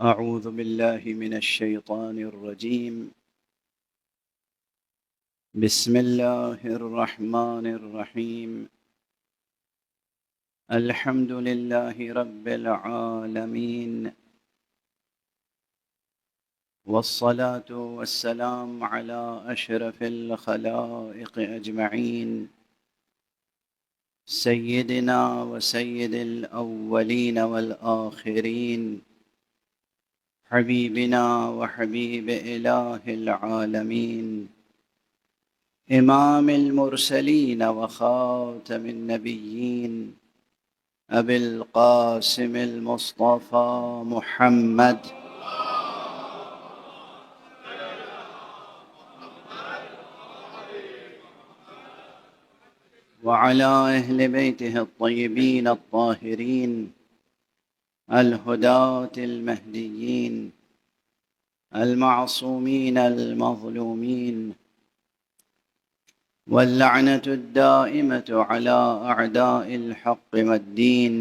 أعوذ بالله من الشيطان الرجيم. بسم الله الرحمن الرحيم. الحمد لله رب العالمين، والصلاة والسلام على أشرف الخلائق أجمعين، سيدنا وسيد الأولين والآخرين، حبيبنا وحبيب إله العالمين، إمام المرسلين وخاتم النبيين، أبي القاسم المصطفى محمد وعلى أهل بيته الطيبين الطاهرين الهداة المهديين المعصومين المظلومين، واللعنة الدائمة على أعداء الحق والدين.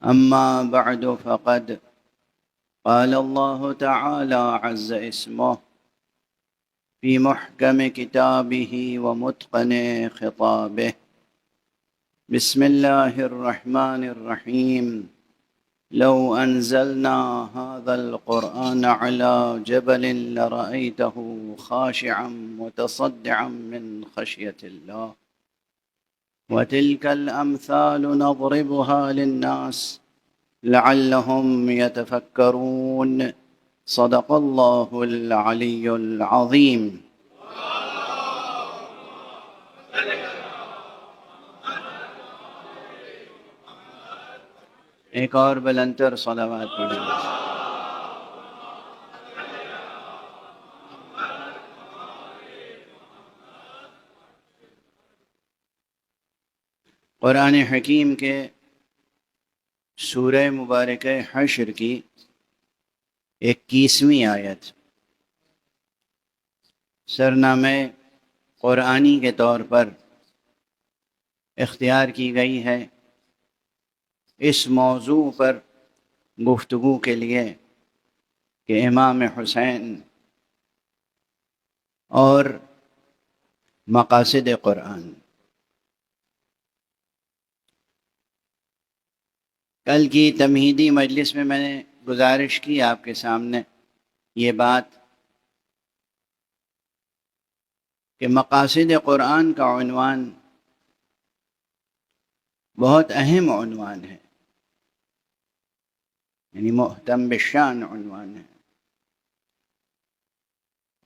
أما بعد، فقد قال الله تعالى عز اسمه في محكم كتابه ومتقن خطابه: بسم الله الرحمن الرحيم. لو أنزلنا هذا القرآن على جبل لرأيته خاشعا متصدعا من خشية الله، وتلك الأمثال نضربها للناس لعلهم يتفكرون. صدق الله العلي العظيم. ایک اور بلندتر صلوات پڑھیں. قرآن حکیم کے سورہ مبارکہ حشر کی 21ویں آیت سرنامہ قرآنی کے طور پر اختیار کی گئی ہے اس موضوع پر گفتگو کے لیے کہ امام حسین اور مقاصد قرآن. کل کی تمہیدی مجلس میں نے گزارش کی آپ کے سامنے یہ بات کہ مقاصد قرآن کا عنوان بہت اہم عنوان ہے، یعنی محتم بالشان عنوان ہے،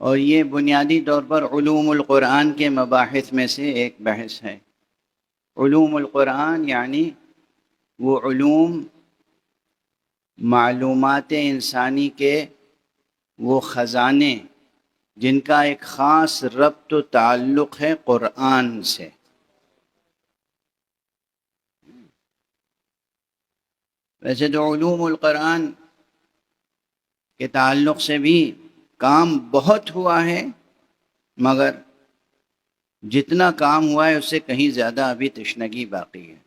اور یہ بنیادی طور پر علوم القرآن کے مباحث میں سے ایک بحث ہے. علوم القرآن یعنی وہ علوم، معلومات انسانی کے وہ خزانے جن کا ایک خاص ربط و تعلق ہے قرآن سے. ویسے تو علوم القرآن کے تعلق سے بھی کام بہت ہوا ہے، مگر جتنا کام ہوا ہے اس سے کہیں زیادہ ابھی تشنگی باقی ہے.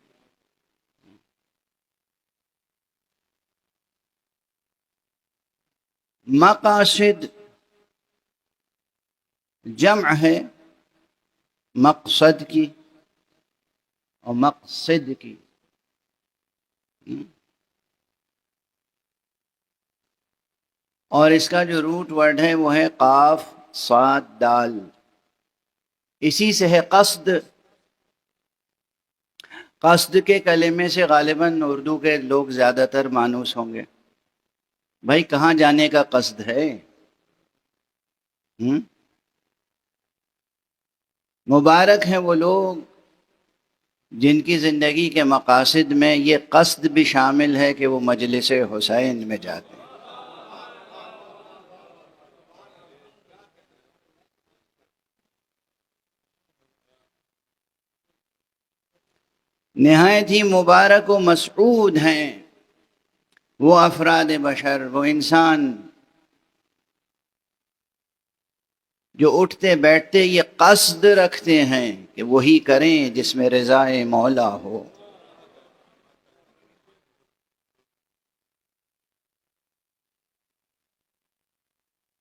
مقاصد جمع ہے مقصد کی اور مقصد کی. اور اس کا جو روٹ ورڈ ہے وہ ہے قاف صاد دال، اسی سے ہے قصد. قصد کے کلمے سے غالباً اردو کے لوگ زیادہ تر مانوس ہوں گے. بھائی کہاں جانے کا قصد ہے؟ مبارک ہیں وہ لوگ جن کی زندگی کے مقاصد میں یہ قصد بھی شامل ہے کہ وہ مجلس حسین میں جاتے ہیں. نہایت ہی مبارک و مسعود ہیں وہ افراد بشر، وہ انسان جو اٹھتے بیٹھتے یہ قصد رکھتے ہیں کہ وہی کریں جس میں رضائے مولا ہو.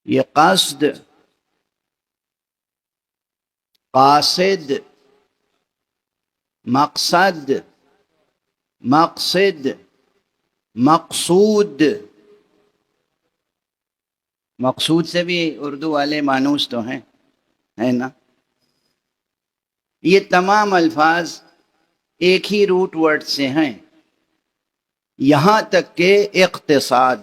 یہ قصد، قاصد، مقصد، مقصد، مقصود، مقصود سے بھی اردو والے مانوس تو ہیں، ہے نا؟ یہ تمام الفاظ ایک ہی روٹ ورڈ سے ہیں، یہاں تک کہ اقتصاد۔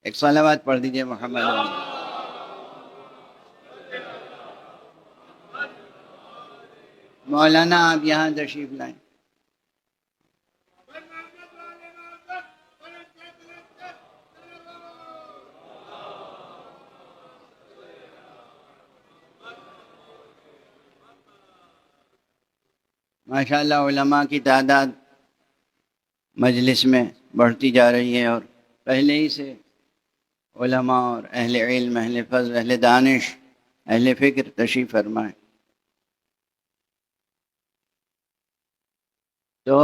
ایک صلوات پڑھ دیجئے محمد علیہ۔ مولانا آپ یہاں تشریف لائیں۔ ماشاءاللہ علماء کی تعداد مجلس میں بڑھتی جا رہی ہے، اور پہلے ہی سے علماء اور اہل علم، اہل فضل، اہل دانش، اہل فکر تشریف فرمائیں۔ تو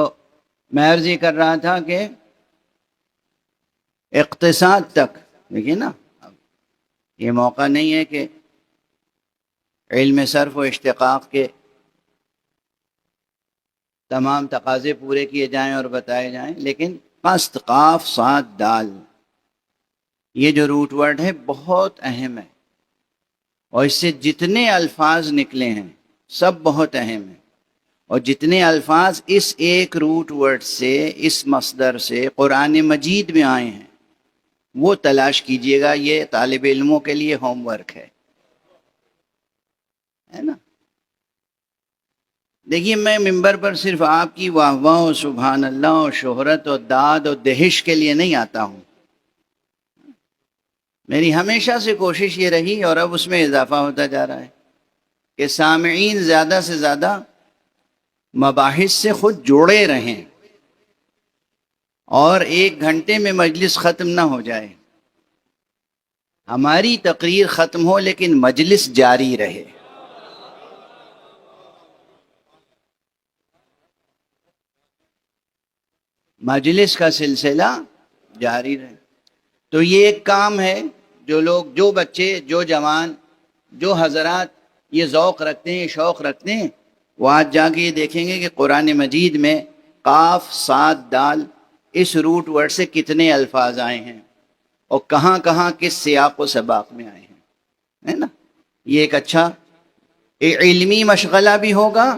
میں عرض یہ کر رہا تھا کہ اقتصاد تک، دیکھیے نا، اب یہ موقع نہیں ہے کہ علم صرف و اشتقاق کے تمام تقاضے پورے کیے جائیں اور بتائے جائیں، لیکن قصد، قاف صاد دال، یہ جو روٹ ورڈ ہے بہت اہم ہے، اور اس سے جتنے الفاظ نکلے ہیں سب بہت اہم ہیں، اور جتنے الفاظ اس ایک روٹ ورڈ سے، اس مصدر سے قرآن مجید میں آئے ہیں وہ تلاش کیجئے گا۔ یہ طالب علموں کے لیے ہوم ورک ہے نا؟ دیکھیے، میں ممبر پر صرف آپ کی واہ واہ و سبحان اللہ اور شہرت اور داد اور دہش کے لیے نہیں آتا ہوں۔ میری ہمیشہ سے کوشش یہ رہی، اور اب اس میں اضافہ ہوتا جا رہا ہے، کہ سامعین زیادہ سے زیادہ مباحث سے خود جوڑے رہیں، اور 1 گھنٹے میں مجلس ختم نہ ہو جائے، ہماری تقریر ختم ہو لیکن مجلس جاری رہے۔ مجلس کا سلسلہ جاری رہے۔ تو یہ ایک کام ہے، جو لوگ، جو بچے، جو جوان، جو حضرات یہ ذوق رکھتے ہیں، شوق رکھتے ہیں، وہ آج جا کے یہ دیکھیں گے کہ قرآن مجید میں قاف صاد دال اس روٹ ورڈ سے کتنے الفاظ آئے ہیں، اور کہاں کہاں کس سیاق و سباق میں آئے ہیں، ہے نا؟ یہ ایک اچھا علمی مشغلہ بھی ہوگا،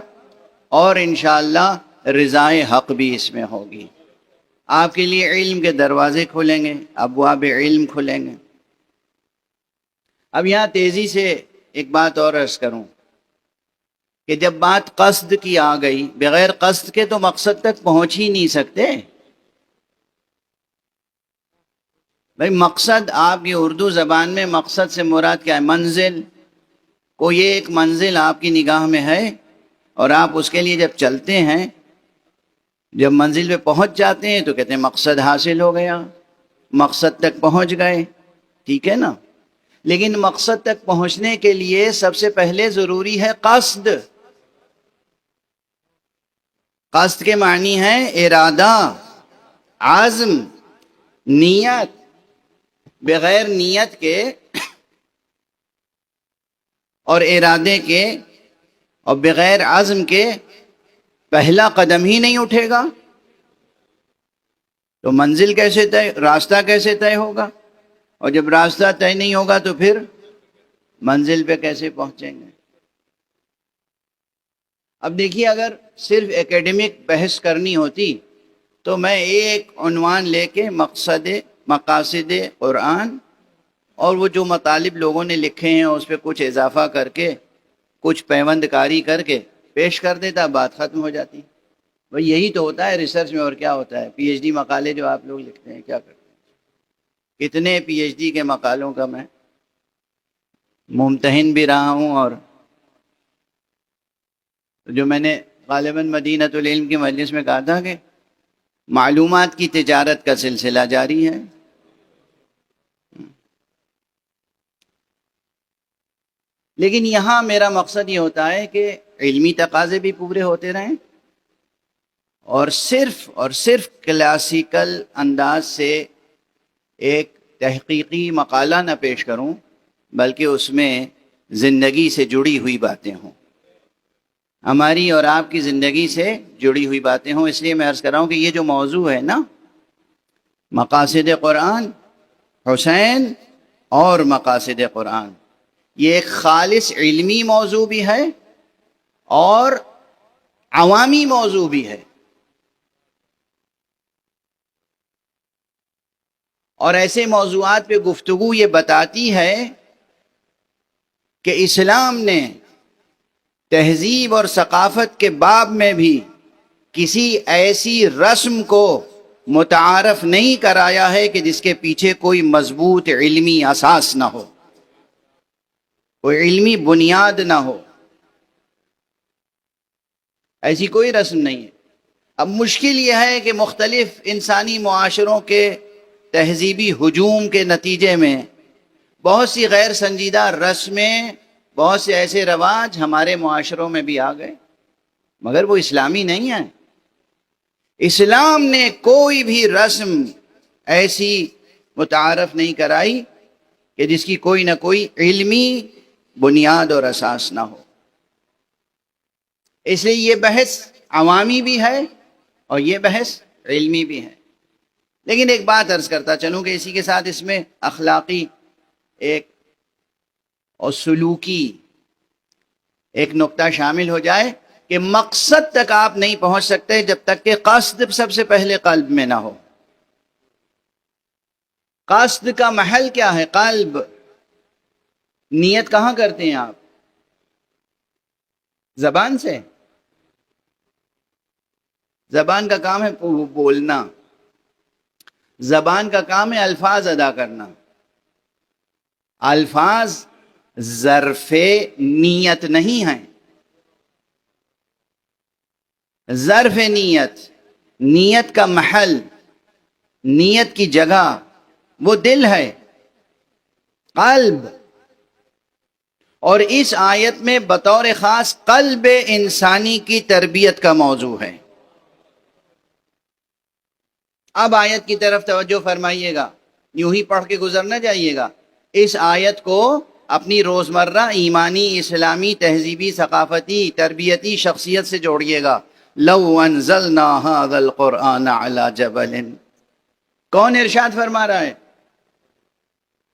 اور انشاءاللہ رضائے حق بھی اس میں ہوگی۔ آپ کے لیے علم کے دروازے کھلیں گے، ابواب علم کھلیں گے۔ اب یہاں تیزی سے ایک بات اور عرض کروں کہ جب بات قصد کی آ گئی، بغیر قصد کے تو مقصد تک پہنچ ہی نہیں سکتے۔ بھئی مقصد، آپ کی اردو زبان میں مقصد سے مراد کیا ہے؟ منزل۔ کوئی ایک منزل آپ کی نگاہ میں ہے، اور آپ اس کے لیے جب چلتے ہیں، جب منزل پہ پہنچ جاتے ہیں تو کہتے ہیں مقصد حاصل ہو گیا، مقصد تک پہنچ گئے، ٹھیک ہے نا؟ لیکن مقصد تک پہنچنے کے لیے سب سے پہلے ضروری ہے قصد۔ قصد کے معنی ہے ارادہ، عزم، نیت۔ بغیر نیت کے اور ارادے کے اور بغیر عزم کے پہلا قدم ہی نہیں اٹھے گا، تو منزل کیسے طے، راستہ کیسے طے ہوگا؟ اور جب راستہ طے نہیں ہوگا تو پھر منزل پہ کیسے پہنچیں گے؟ اب دیکھیے، اگر صرف ایکیڈمک بحث کرنی ہوتی تو میں ایک عنوان لے کے مقاصد قرآن اور وہ جو مطالب لوگوں نے لکھے ہیں اس پہ کچھ اضافہ کر کے، کچھ پیوند کاری کر کے پیش کر دیتا، بات ختم ہو جاتی۔ بھئی یہی تو ہوتا ہے ریسرچ میں، اور کیا ہوتا ہے؟ پی ایچ ڈی مقالے جو آپ لوگ لکھتے ہیں، کیا کرتے ہیں؟ کتنے پی ایچ ڈی کے مقالوں کا میں ممتحن بھی رہا ہوں، اور جو میں نے غالباً مدینۃ العلم کی مجلس میں کہا تھا کہ معلومات کی تجارت کا سلسلہ جاری ہے۔ لیکن یہاں میرا مقصد یہ ہوتا ہے کہ علمی تقاضے بھی پورے ہوتے رہیں، اور صرف کلاسیکل انداز سے ایک تحقیقی مقالہ نہ پیش کروں، بلکہ اس میں زندگی سے جڑی ہوئی باتیں ہوں، ہماری اور آپ کی زندگی سے جڑی ہوئی باتیں ہوں۔ اس لیے میں عرض کر رہا ہوں کہ یہ جو موضوع ہے نا، مقاصد قرآن، حسین اور مقاصد قرآن، یہ ایک خالص علمی موضوع بھی ہے اور عوامی موضوع بھی ہے، اور ایسے موضوعات پہ گفتگو یہ بتاتی ہے کہ اسلام نے تہذیب اور ثقافت کے باب میں بھی کسی ایسی رسم کو متعارف نہیں کرایا ہے کہ جس کے پیچھے کوئی مضبوط علمی اساس نہ ہو، کوئی علمی بنیاد نہ ہو، ایسی کوئی رسم نہیں ہے۔ اب مشکل یہ ہے کہ مختلف انسانی معاشروں کے تہذیبی ہجوم کے نتیجے میں بہت سی غیر سنجیدہ رسمیں، بہت سے ایسے رواج ہمارے معاشروں میں بھی آ گئے، مگر وہ اسلامی نہیں ہیں۔ اسلام نے کوئی بھی رسم ایسی متعارف نہیں کرائی کہ جس کی کوئی نہ کوئی علمی بنیاد اور اساس نہ ہو۔ اس لیے یہ بحث عوامی بھی ہے اور یہ بحث علمی بھی ہے۔ لیکن ایک بات عرض کرتا چلوں کہ اسی کے ساتھ اس میں اخلاقی ایک اور سلوکی ایک نقطہ شامل ہو جائے کہ مقصد تک آپ نہیں پہنچ سکتے جب تک کہ قصد سب سے پہلے قلب میں نہ ہو۔ قصد کا محل کیا ہے؟ قلب۔ نیت کہاں کرتے ہیں آپ؟ زبان سے؟ زبان کا کام ہے بولنا، زبان کا کام ہے الفاظ ادا کرنا۔ الفاظ ظرف نیت نہیں ہیں، ظرف نیت، نیت کا محل، نیت کی جگہ وہ دل ہے، قلب۔ اور اس آیت میں بطور خاص قلب انسانی کی تربیت کا موضوع ہے۔ اب آیت کی طرف توجہ فرمائیے گا، یوں ہی پڑھ کے گزر نہ جائیے گا، اس آیت کو اپنی روزمرہ ایمانی، اسلامی، تہذیبی، ثقافتی، تربیتی شخصیت سے جوڑیے گا۔ لو انزلنا هذا القرآن على جبل، کون ارشاد فرما رہا ہے؟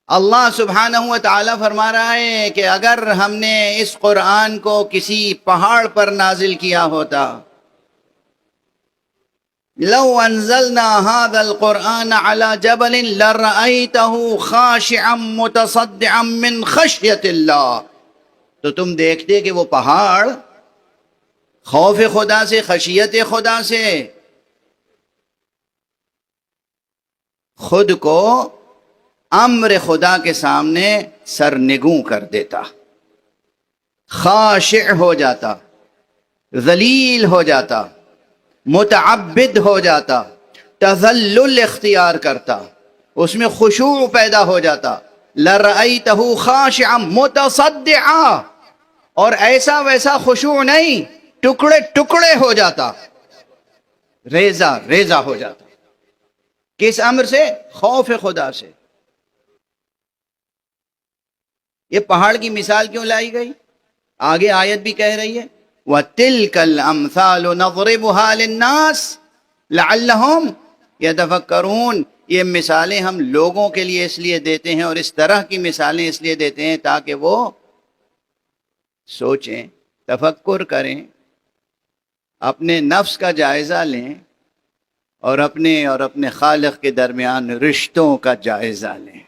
اللہ سبحانہ و تعالی فرما رہا ہے کہ اگر ہم نے اس قرآن کو کسی پہاڑ پر نازل کیا ہوتا، لو انزلنا هذا القرآن على جبل لرأيته خاشعا متصدعا من خشیت اللہ، تو تم دیکھتے کہ وہ پہاڑ خوف خدا سے، خشیت خدا سے خود کو امر خدا کے سامنے سرنگوں کر دیتا، خاشع ہو جاتا، ذلیل ہو جاتا، متعبد ہو جاتا، تذلل اختیار کرتا، اس میں خشوع پیدا ہو جاتا۔ لَرَأَيْتَهُ خَاشِعًا مُتَصَدِّعًا، اور ایسا ویسا خشوع نہیں، ٹکڑے ٹکڑے ہو جاتا، ریزہ ریزہ ہو جاتا۔ کس امر سے؟ خوف خدا سے۔ یہ پہاڑ کی مثال کیوں لائی گئی؟ آگے آیت بھی کہہ رہی ہے وَتِلْكَ الْأَمْثَالُ نَضْرِبُهَا لِلنَّاسِ لَعَلَّهُمْ يَتَفَكَّرُونَ، یہ مثالیں ہم لوگوں کے لیے اس لیے دیتے ہیں، اور اس طرح کی مثالیں اس لیے دیتے ہیں تاکہ وہ سوچیں، تفکر کریں، اپنے نفس کا جائزہ لیں، اور اپنے خالق کے درمیان رشتوں کا جائزہ لیں۔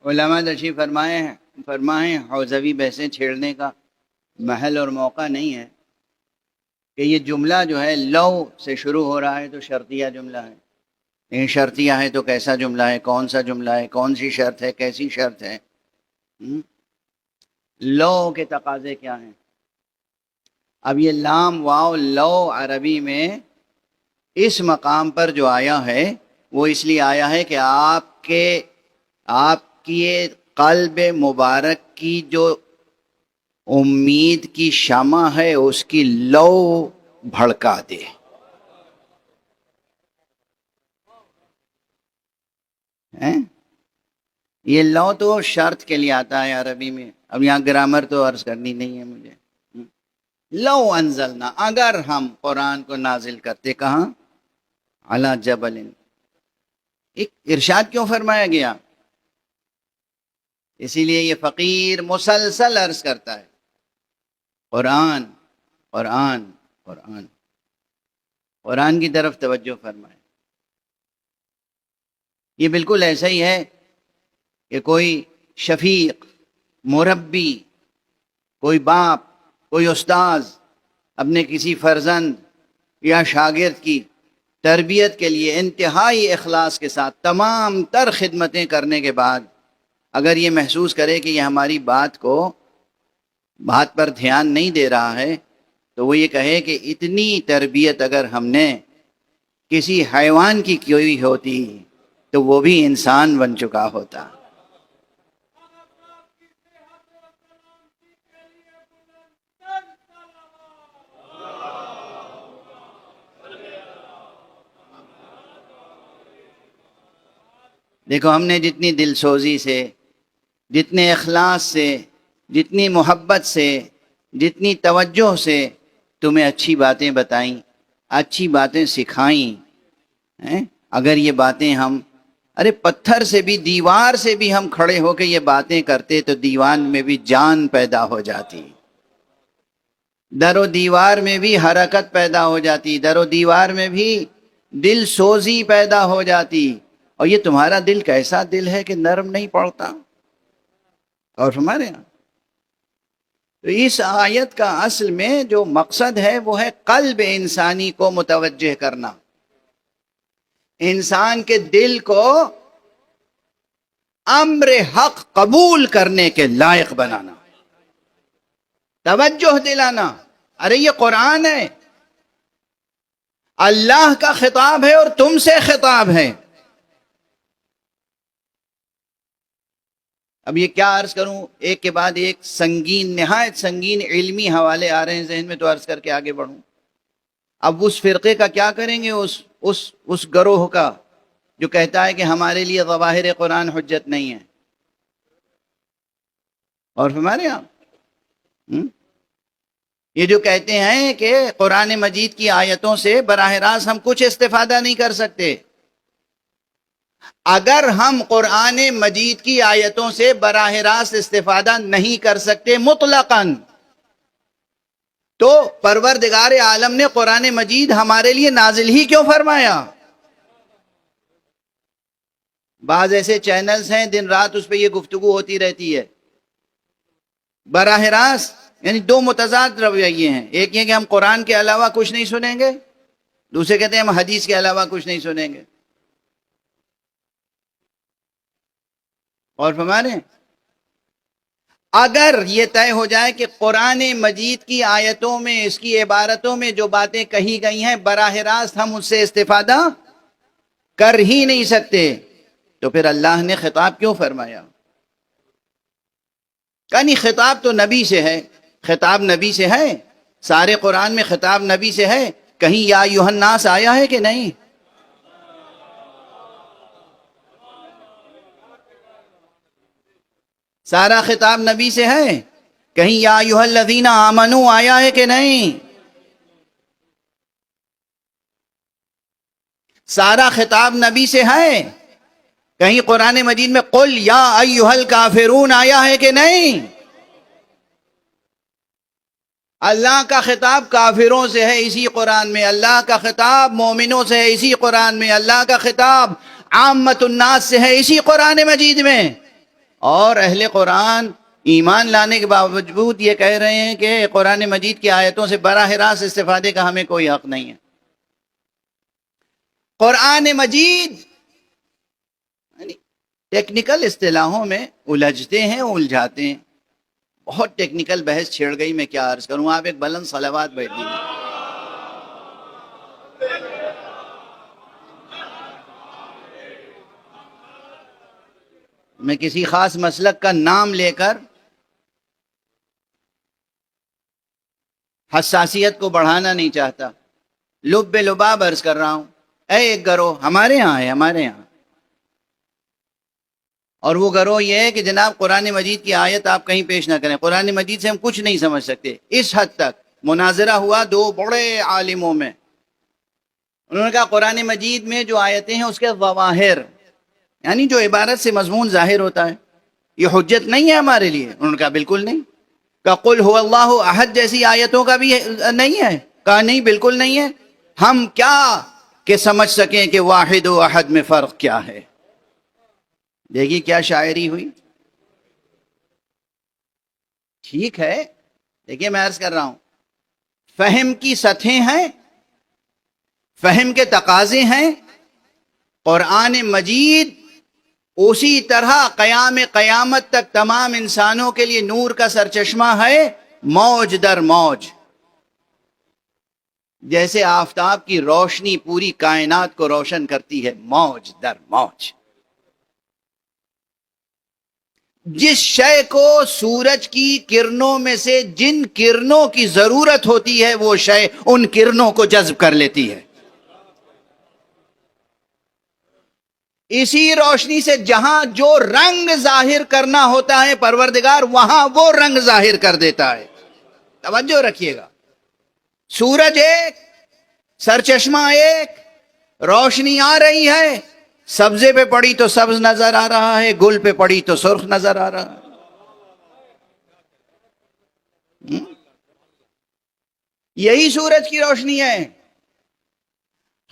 علماء تشریف فرمائیں حوزوی بحثیں چھیڑنے کا محل اور موقع نہیں ہے، کہ یہ جملہ جو ہے لو سے شروع ہو رہا ہے تو شرطیہ جملہ ہے، لیکن شرطیہ ہے تو کیسا جملہ ہے، کون سا جملہ ہے، کون سی شرط ہے، کیسی شرط ہے؟ لو کے تقاضے کیا ہیں؟ اب یہ لام واو لو عربی میں اس مقام پر جو آیا ہے وہ اس لیے آیا ہے کہ آپ کی قلب مبارک کی جو امید کی شمع ہے اس کی لو بھڑکا دے۔ یہ لو تو شرط کے لیے آتا ہے عربی میں، اب یہاں گرامر تو عرض کرنی نہیں ہے مجھے۔ لو انزلنا، اگر ہم قرآن کو نازل کرتے، کہاں؟ علی جبل، ایک ارشاد کیوں فرمایا گیا؟ اسی لیے یہ فقیر مسلسل عرض کرتا ہے قرآن قرآن قرآن، قرآن کی طرف توجہ فرمائے۔ یہ بالکل ایسا ہی ہے کہ کوئی شفیق، مربی، کوئی باپ، کوئی استاذ اپنے کسی فرزند یا شاگرد کی تربیت کے لیے انتہائی اخلاص کے ساتھ تمام تر خدمتیں کرنے کے بعد اگر یہ محسوس کرے کہ یہ ہماری بات پر دھیان نہیں دے رہا ہے، تو وہ یہ کہے کہ اتنی تربیت اگر ہم نے کسی حیوان کی کی ہوتی تو وہ بھی انسان بن چکا ہوتا۔ دیکھو، ہم نے جتنی دل سوزی سے، جتنے اخلاص سے، جتنی محبت سے، جتنی توجہ سے تمہیں اچھی باتیں بتائیں، اچھی باتیں سکھائیں، اگر یہ باتیں ہم پتھر سے بھی، دیوار سے بھی ہم کھڑے ہو کے یہ باتیں کرتے تو دیوار میں بھی جان پیدا ہو جاتی، در و دیوار میں بھی حرکت پیدا ہو جاتی، در و دیوار میں بھی دل سوزی پیدا ہو جاتی۔ اور یہ تمہارا دل کیسا دل ہے کہ نرم نہیں پڑتا؟ اور ہمارے یہاں تو اس آیت کا اصل میں جو مقصد ہے وہ ہے قلب انسانی کو متوجہ کرنا، انسان کے دل کو امر حق قبول کرنے کے لائق بنانا، توجہ دلانا۔ ارے یہ قرآن ہے، اللہ کا خطاب ہے اور تم سے خطاب ہے۔ اب یہ کیا عرض کروں، ایک کے بعد ایک سنگین، نہایت سنگین علمی حوالے آ رہے ہیں ذہن میں، تو عرض کر کے آگے بڑھوں۔ اب اس فرقے کا کیا کریں گے، اس گروہ کا جو کہتا ہے کہ ہمارے لیے ظواہر قرآن حجت نہیں ہے۔ اور ہمارے یہاں یہ جو کہتے ہیں کہ قرآن مجید کی آیتوں سے براہ راست ہم کچھ استفادہ نہیں کر سکتے، اگر ہم قرآن مجید کی آیتوں سے براہ راست استفادہ نہیں کر سکتے مطلقاً، تو پروردگار عالم نے قرآن مجید ہمارے لیے نازل ہی کیوں فرمایا؟ بعض ایسے چینلز ہیں دن رات اس پہ یہ گفتگو ہوتی رہتی ہے براہ راست، یعنی دو متضاد رویے ہیں، ایک یہ کہ ہم قرآن کے علاوہ کچھ نہیں سنیں گے، دوسرے کہتے ہیں ہم حدیث کے علاوہ کچھ نہیں سنیں گے۔ اور ہمارے اگر یہ طے ہو جائے کہ قرآن مجید کی آیتوں میں، اس کی عبارتوں میں جو باتیں کہی گئی ہیں براہ راست ہم اس سے استفادہ کر ہی نہیں سکتے، تو پھر اللہ نے خطاب کیوں فرمایا؟ یعنی خطاب تو نبی سے ہے، خطاب نبی سے ہے، سارے قرآن میں خطاب نبی سے ہے، کہیں یا ایھا الناس آیا ہے کہ نہیں؟ سارا خطاب نبی سے ہے، کہیں یا ایھا الذین آمنوا آیا ہے کہ نہیں؟ سارا خطاب نبی سے ہے، کہیں قرآن مجید میں قل یا ایھا الکافرون آیا ہے کہ نہیں؟ اللہ کا خطاب کافروں سے ہے اسی قرآن میں، اللہ کا خطاب مومنوں سے ہے اسی قرآن میں، اللہ کا خطاب عامت الناس سے ہے اسی قرآن مجید میں۔ اور اہل قرآن ایمان لانے کے باوجود یہ کہہ رہے ہیں کہ قرآن مجید کی آیتوں سے براہ راست استفادے کا ہمیں کوئی حق نہیں ہے۔ قرآن مجید ٹیکنیکل اصطلاحوں میں الجھتے ہیں، الجھاتے ہیں، بہت ٹیکنیکل بحث چھڑ گئی، میں کیا عرض کروں، آپ ایک بلند صلوات بیٹھ دیجیے۔ میں کسی خاص مسلک کا نام لے کر حساسیت کو بڑھانا نہیں چاہتا، لب بے لباب عرض کر رہا ہوں۔ ایک گروہ ہمارے یہاں ہے، ہمارے یہاں، اور وہ گروہ یہ ہے کہ جناب قرآن مجید کی آیت آپ کہیں پیش نہ کریں، قرآن مجید سے ہم کچھ نہیں سمجھ سکتے۔ اس حد تک مناظرہ ہوا دو بڑے عالموں میں، انہوں نے کہا قرآن مجید میں جو آیتیں ہیں اس کے ظواہر، یعنی جو عبارت سے مضمون ظاہر ہوتا ہے، یہ حجت نہیں ہے ہمارے لیے۔ انہوں نے کہا بالکل نہیں۔ کہا قل هو اللہ احد جیسی آیتوں کا بھی نہیں ہے؟ کہا نہیں، بالکل نہیں ہے۔ ہم کیا کہ سمجھ سکیں کہ واحد و احد میں فرق کیا ہے۔ دیکھیے کیا شاعری ہوئی۔ ٹھیک ہے، دیکھیے میں عرض کر رہا ہوں، فہم کی سطحیں ہیں، فہم کے تقاضے ہیں۔ قرآن مجید اسی طرح قیام قیامت تک تمام انسانوں کے لیے نور کا سرچشمہ ہے، موج در موج، جیسے آفتاب کی روشنی پوری کائنات کو روشن کرتی ہے، موج در موج۔ جس شے کو سورج کی کرنوں میں سے جن کرنوں کی ضرورت ہوتی ہے وہ شے ان کرنوں کو جذب کر لیتی ہے۔ اسی روشنی سے جہاں جو رنگ ظاہر کرنا ہوتا ہے پروردگار وہاں وہ رنگ ظاہر کر دیتا ہے۔ توجہ رکھیے گا، سورج ایک، سرچشمہ ایک، روشنی آ رہی ہے، سبزے پہ پڑی تو سبز نظر آ رہا ہے، گل پہ پڑی تو سرخ نظر آ رہا ہے۔ یہی سورج کی روشنی ہے۔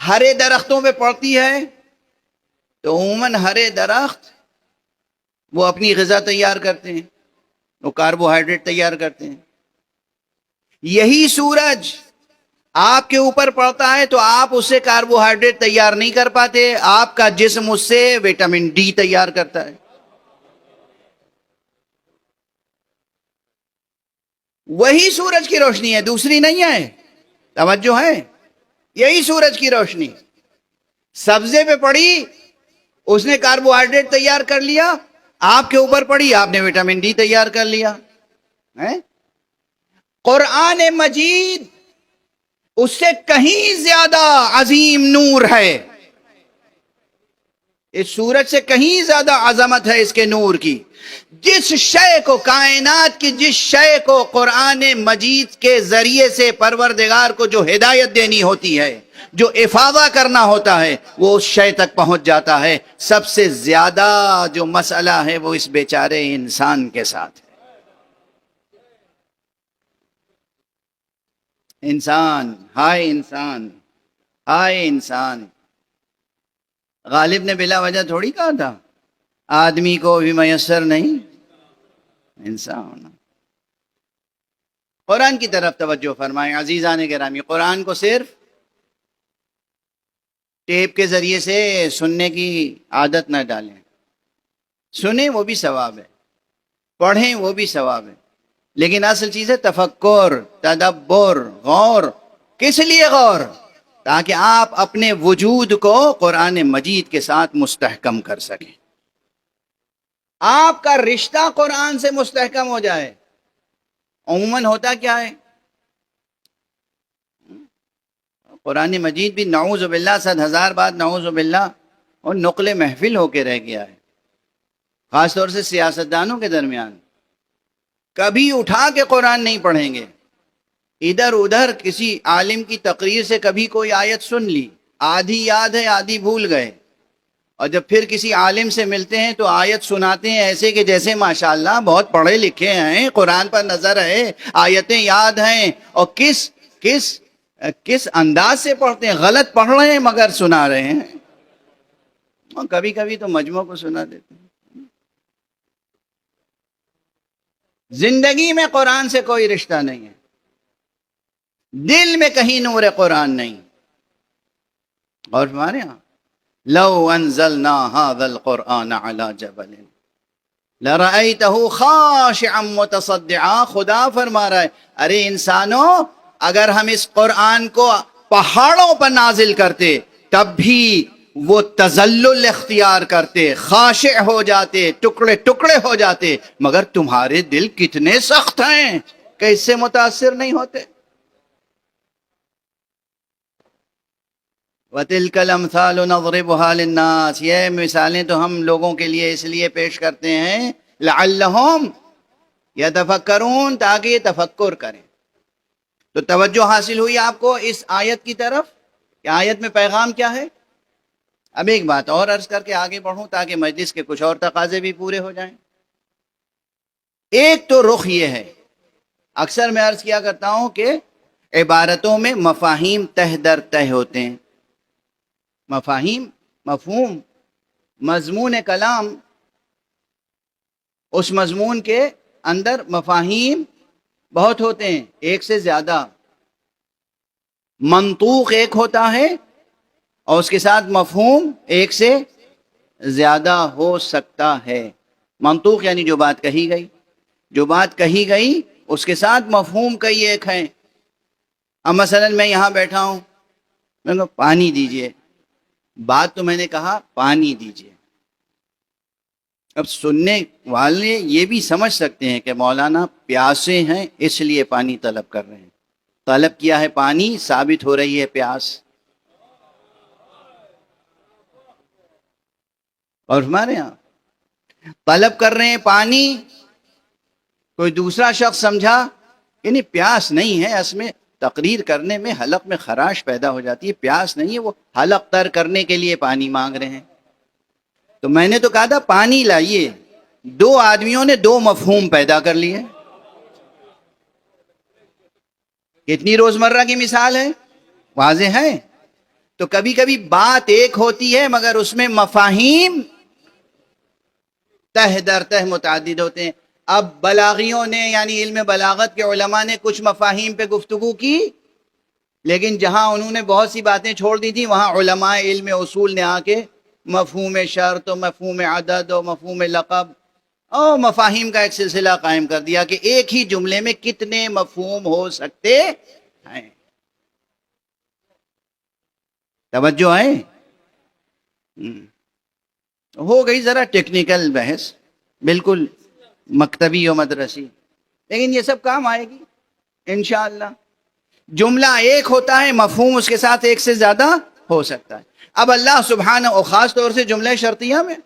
ہرے درختوں پہ پڑتی ہے تو عموماً ہرے درخت وہ اپنی غذا تیار کرتے ہیں، وہ کاربوہائیڈریٹ تیار کرتے ہیں۔ یہی سورج آپ کے اوپر پڑتا ہے تو آپ اس سے کاربوہائیڈریٹ تیار نہیں کر پاتے، آپ کا جسم اس سے وٹامن ڈی تیار کرتا ہے۔ وہی سورج کی روشنی ہے، دوسری نہیں ہے۔ توجہ ہے، یہی سورج کی روشنی سبزے پہ پڑی، اس نے کاربوہائیڈریٹ تیار کر لیا، آپ کے اوپر پڑی، آپ نے وٹامن ڈی تیار کر لیا۔ قرآن مجید اس سے کہیں زیادہ عظیم نور ہے، اس سورج سے کہیں زیادہ عظمت ہے اس کے نور کی۔ جس شے کو، کائنات کی جس شے کو قرآن مجید کے ذریعے سے پروردگار کو جو ہدایت دینی ہوتی ہے، جو افاضہ کرنا ہوتا ہے، وہ اس شے تک پہنچ جاتا ہے۔ سب سے زیادہ جو مسئلہ ہے وہ اس بیچارے انسان کے ساتھ ہے۔ انسان، ہائے انسان، ہائے انسان۔ غالب نے بلا وجہ تھوڑی کہا تھا آدمی کو بھی میسر نہیں انسان۔ قرآن کی طرف توجہ فرمائیں عزیزان گرامی۔ قرآن کو صرف ٹیپ کے ذریعے سے سننے کی عادت نہ ڈالیں، سنیں وہ بھی ثواب ہے، پڑھیں وہ بھی ثواب ہے، لیکن اصل چیز ہے تفکر، تدبر، غور۔ کس لیے غور؟ تاکہ آپ اپنے وجود کو قرآن مجید کے ساتھ مستحکم کر سکیں، آپ کا رشتہ قرآن سے مستحکم ہو جائے۔ عموماً ہوتا کیا ہے، قرآن مجید بھی نعوذ باللہ 100,000 بار نعوذ باللہ اور نقل محفل ہو کے رہ گیا ہے، خاص طور سے سیاستدانوں کے درمیان۔ کبھی اٹھا کے قرآن نہیں پڑھیں گے، ادھر ادھر کسی عالم کی تقریر سے کبھی کوئی آیت سن لی، آدھی یاد ہے آدھی بھول گئے، اور جب پھر کسی عالم سے ملتے ہیں تو آیت سناتے ہیں ایسے کہ جیسے ماشاءاللہ بہت پڑھے لکھے ہیں، قرآن پر نظر ہے، آیتیں یاد ہیں، اور کس انداز سے پڑھتے ہیں، غلط پڑھ رہے ہیں مگر سنا رہے ہیں، اور کبھی کبھی تو مجموع کو سنا دیتے ہیں۔ زندگی میں قرآن سے کوئی رشتہ نہیں ہے، دل میں کہیں نور قرآن نہیں. اور ہمارے ہاں لو انزلنا هذا القرآن على جبل لرأيته خاشعا متصدعا. خدا فرما رہا ہے ارے انسانوں، اگر ہم اس قرآن کو پہاڑوں پر نازل کرتے تب بھی وہ تذلل اختیار کرتے، خاشع ہو جاتے، ٹکڑے ٹکڑے ہو جاتے. مگر تمہارے دل کتنے سخت ہیں کہ اس سے متاثر نہیں ہوتے. وَتِلْكَ الْأَمْثَالُ نَضْرِبُهَا لِلنَّاسِ. یہ مثالیں تو ہم لوگوں کے لیے اس لیے پیش کرتے ہیں لعلہم یتفکرون، تاکہ یہ تفکر کریں. تو توجہ حاصل ہوئی آپ کو اس آیت کی طرف کہ آیت میں پیغام کیا ہے. اب ایک بات اور عرض کر کے آگے بڑھوں تاکہ مجلس کے کچھ اور تقاضے بھی پورے ہو جائیں. ایک تو رخ یہ ہے، اکثر میں عرض کیا کرتا ہوں کہ عبارتوں میں مفاہیم تہ در تہ ہوتے ہیں. مفاہیم، مفہوم، مضمون کلام، اس مضمون کے اندر مفاہیم بہت ہوتے ہیں، ایک سے زیادہ. منطوق ایک ہوتا ہے اور اس کے ساتھ مفہوم ایک سے زیادہ ہو سکتا ہے. منطوق یعنی جو بات کہی گئی، جو بات کہی گئی اس کے ساتھ مفہوم کئی ایک ہیں. اب مثلا میں یہاں بیٹھا ہوں، میں کہوں پانی دیجئے، بات تو میں نے کہا پانی دیجئے. اب سننے والے یہ بھی سمجھ سکتے ہیں کہ مولانا پیاسے ہیں اس لیے پانی طلب کر رہے ہیں. طلب کیا ہے پانی، ثابت ہو رہی ہے پیاس. اور ہمارے یہاں طلب کر رہے ہیں پانی، کوئی دوسرا شخص سمجھا یعنی پیاس نہیں ہے، اس میں تقریر کرنے میں حلق میں خراش پیدا ہو جاتی ہے، پیاس نہیں ہے، وہ حلق تر کرنے کے لیے پانی مانگ رہے ہیں. تو میں نے تو کہا تھا پانی لائیے، دو آدمیوں نے دو مفہوم پیدا کر لیے. کتنی روزمرہ کی مثال ہے، واضح ہے. تو کبھی کبھی بات ایک ہوتی ہے مگر اس میں مفاہیم تہ در تہ متعدد ہوتے ہیں. اب بلاغیوں نے یعنی علم بلاغت کے علماء نے کچھ مفاہیم پہ گفتگو کی، لیکن جہاں انہوں نے بہت سی باتیں چھوڑ دی تھیں وہاں علماء علم اصول نے آ کے مفہوم شرط و مفہوم عدد و مفہوم لقب اور مفاہیم کا ایک سلسلہ قائم کر دیا کہ ایک ہی جملے میں کتنے مفہوم ہو سکتے ہیں. توجہ ہے. ہو گئی ذرا ٹیکنیکل بحث، بالکل مکتبی و مدرسی، لیکن یہ سب کام آئے گی انشاءاللہ. جملہ ایک ہوتا ہے، مفہوم اس کے ساتھ ایک سے زیادہ ہو سکتا ہے. اب اللہ سبحانہ اور خاص طور سے جملہ شرطیہ میں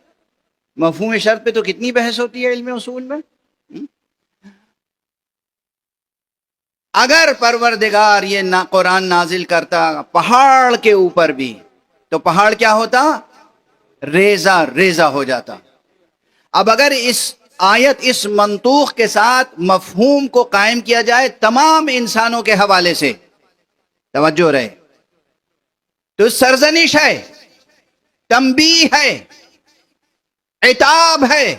مفہوم شرط پہ تو کتنی بحث ہوتی ہے علم اصول میں. اگر پروردگار یہ قرآن نازل کرتا پہاڑ کے اوپر بھی تو پہاڑ کیا ہوتا، ریزہ ریزہ ہو جاتا. اب اگر اس آیت اس منطوق کے ساتھ مفہوم کو قائم کیا جائے تمام انسانوں کے حوالے سے، توجہ رہے، تو سرزنش ہے، تنبیہ ہے، عتاب ہے،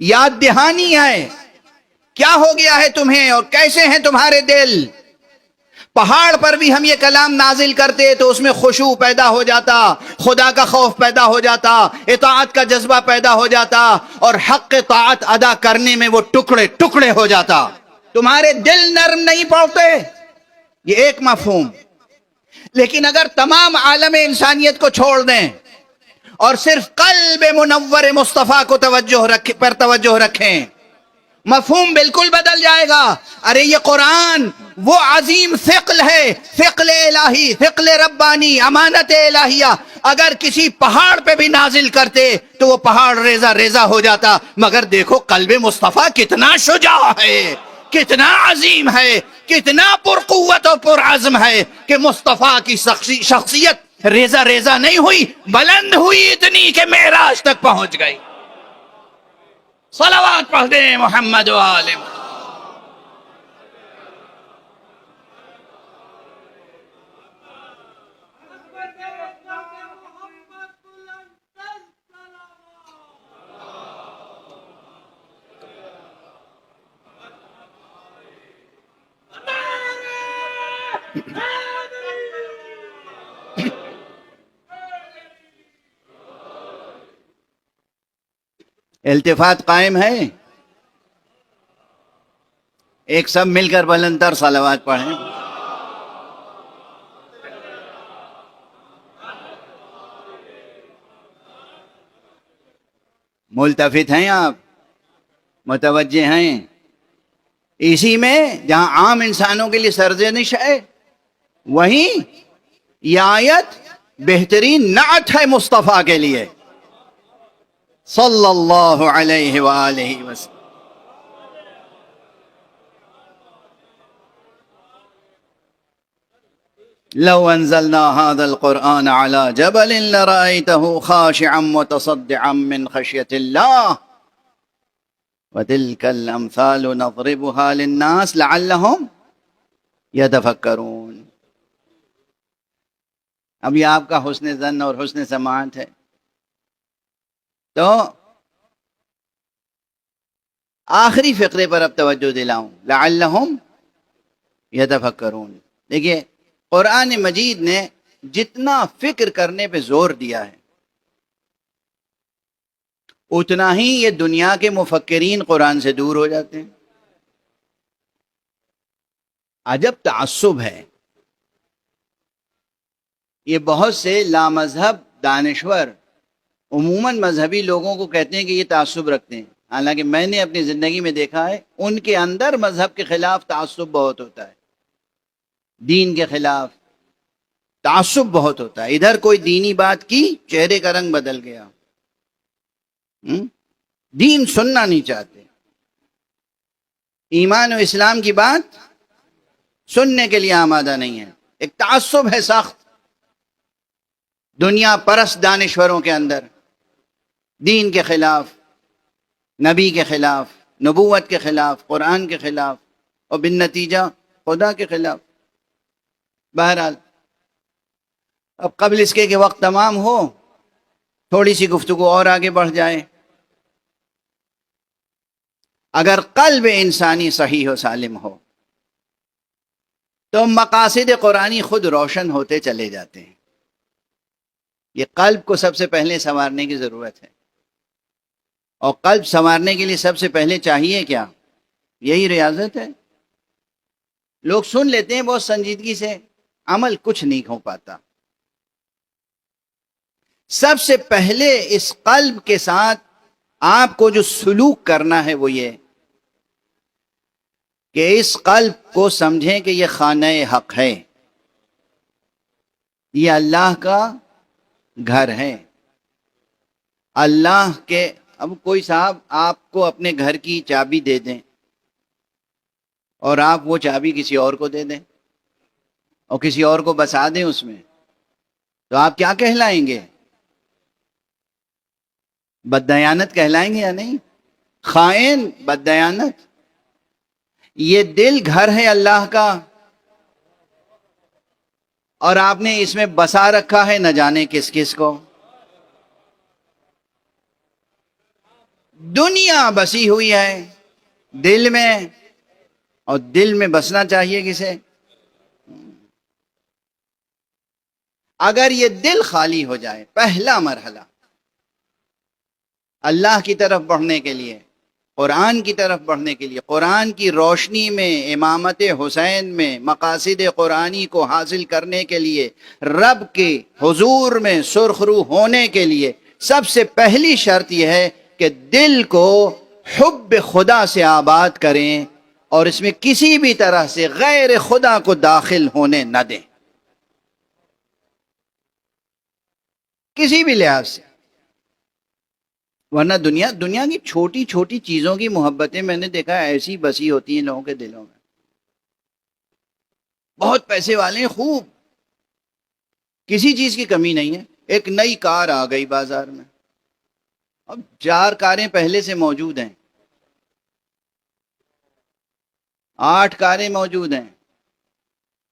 یاد دہانی ہے. کیا ہو گیا ہے تمہیں اور کیسے ہیں تمہارے دل. پہاڑ پر بھی ہم یہ کلام نازل کرتے تو اس میں خشوع پیدا ہو جاتا، خدا کا خوف پیدا ہو جاتا، اطاعت کا جذبہ پیدا ہو جاتا اور حق طاعت ادا کرنے میں وہ ٹکڑے ٹکڑے ہو جاتا. تمہارے دل نرم نہیں پڑتے، یہ ایک مفہوم. لیکن اگر تمام عالم انسانیت کو چھوڑ دیں اور صرف قلب منور مصطفیٰ کو توجہ رکھیں، مفہوم بالکل بدل جائے گا. ارے یہ قرآن وہ عظیم ثقل ہے، ثقل الہی، ثقل ربانی، امانت الہیہ. اگر کسی پہاڑ پہ بھی نازل کرتے تو وہ پہاڑ ریزہ ریزہ ہو جاتا. مگر دیکھو قلب مصطفیٰ کتنا شجاع ہے، کتنا عظیم ہے، کتنا پرقوت و پرعزم ہے کہ مصطفیٰ کی شخصیت ریزہ ریزہ نہیں ہوئی، بلند ہوئی اتنی کہ معراج تک پہنچ گئی. صلوات پڑھ دیں محمد و آل محمد. التفات قائم ہے؟ ایک سب مل کر بلندر صلوات پڑھیں. ملتفت ہیں آپ؟ متوجہ ہیں؟ اسی میں جہاں عام انسانوں کے لیے سرزنش ہے، وہیں یہ آیت بہترین نعت ہے مصطفیٰ کے لیے صلی اللہ علیہ وآلہ وسلم. لو انزلنا هذا القرآن على جبل لرأيته خاشعا متصدعا من خشية الله وتلك الأمثال نضربها للناس لعلهم يتفكرون. اب یہ آپ کا حسن ظن اور حسن سماعت ہے. تو آخری فقرے پر اب توجہ دلاؤں، لعلهم يتفكرون. دیکھیے قرآن مجید نے جتنا فکر کرنے پہ زور دیا ہے، اتنا ہی یہ دنیا کے مفکرین قرآن سے دور ہو جاتے ہیں. عجب تعصب ہے. یہ بہت سے لامذہب دانشور عموماً مذہبی لوگوں کو کہتے ہیں کہ یہ تعصب رکھتے ہیں، حالانکہ میں نے اپنی زندگی میں دیکھا ہے ان کے اندر مذہب کے خلاف تعصب بہت ہوتا ہے، دین کے خلاف تعصب بہت ہوتا ہے. ادھر کوئی دینی بات کی، چہرے کا رنگ بدل گیا، دین سننا نہیں چاہتے، ایمان و اسلام کی بات سننے کے لیے آمادہ نہیں ہے. ایک تعصب ہے سخت دنیا پرست دانشوروں کے اندر، دین کے خلاف، نبی کے خلاف، نبوت کے خلاف، قرآن کے خلاف، اور بالنتیجہ خدا کے خلاف. بہرحال اب قبل اس کے کہ وقت تمام ہو، تھوڑی سی گفتگو اور آگے بڑھ جائے. اگر قلب انسانی صحیح و سالم ہو تو مقاصد قرآنی خود روشن ہوتے چلے جاتے ہیں. یہ قلب کو سب سے پہلے سنوارنے کی ضرورت ہے، اور قلب سنوارنے کے لیے سب سے پہلے چاہیے کیا؟ یہی ریاضت ہے. لوگ سن لیتے ہیں بہت سنجیدگی سے، عمل کچھ نہیں ہو پاتا. سب سے پہلے اس قلب کے ساتھ آپ کو جو سلوک کرنا ہے وہ یہ کہ اس قلب کو سمجھیں کہ یہ خانہ حق ہے، یہ اللہ کا گھر ہے. اللہ کے اب کوئی صاحب آپ کو اپنے گھر کی چابی دے دیں اور آپ وہ چابی کسی اور کو دے دیں اور کسی اور کو بسا دیں اس میں، تو آپ کیا کہلائیں گے؟ بددیانت کہلائیں گے یا نہیں؟ خائن، بددیانت. یہ دل گھر ہے اللہ کا، اور آپ نے اس میں بسا رکھا ہے نہ جانے کس کس کو. دنیا بسی ہوئی ہے دل میں، اور دل میں بسنا چاہیے کسے؟ اگر یہ دل خالی ہو جائے، پہلا مرحلہ اللہ کی طرف بڑھنے کے لیے، قرآن کی طرف بڑھنے کے لیے، قرآن کی روشنی میں، امامت حسین میں مقاصد قرآنی کو حاصل کرنے کے لیے، رب کے حضور میں سرخرو ہونے کے لیے، سب سے پہلی شرط یہ ہے کہ دل کو حب خدا سے آباد کریں اور اس میں کسی بھی طرح سے غیر خدا کو داخل ہونے نہ دیں، کسی بھی لحاظ سے. ورنہ دنیا کی چھوٹی چھوٹی چیزوں کی محبتیں میں نے دیکھا ایسی بسی ہوتی ہیں لوگوں کے دلوں میں. بہت پیسے والے ہیں، خوب، کسی چیز کی کمی نہیں ہے. ایک نئی کار آ گئی بازار میں، اب 4 کاریں پہلے سے موجود ہیں، 8 کاریں موجود ہیں.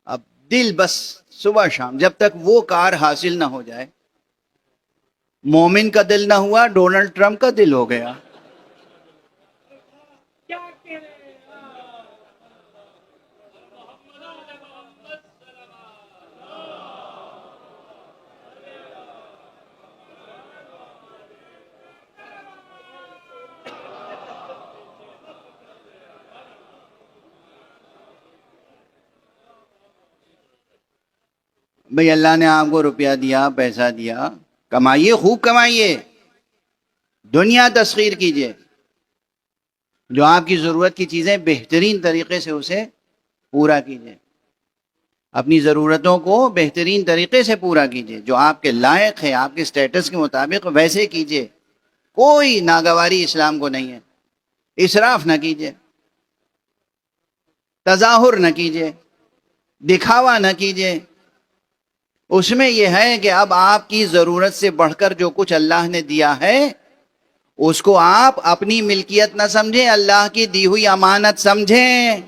اب دل بس صبح شام جب تک وہ کار حاصل نہ ہو جائے، مومن کا دل نہ ہوا، ڈونلڈ ٹرمپ کا دل ہو گیا. بھئی اللہ نے آپ کو روپیہ دیا، پیسہ دیا، کمائیے، خوب کمائیے، دنیا تسخیر کیجئے، جو آپ کی ضرورت کی چیزیں بہترین طریقے سے اسے پورا کیجئے، اپنی ضرورتوں کو بہترین طریقے سے پورا کیجئے، جو آپ کے لائق ہے، آپ کے سٹیٹس کے مطابق ویسے کیجئے، کوئی ناگواری اسلام کو نہیں ہے، اسراف نہ کیجئے، تظاہر نہ کیجئے، دکھاوا نہ کیجئے۔ اس میں یہ ہے کہ اب آپ کی ضرورت سے بڑھ کر جو کچھ اللہ نے دیا ہے اس کو آپ اپنی ملکیت نہ سمجھیں، اللہ کی دی ہوئی امانت سمجھیں،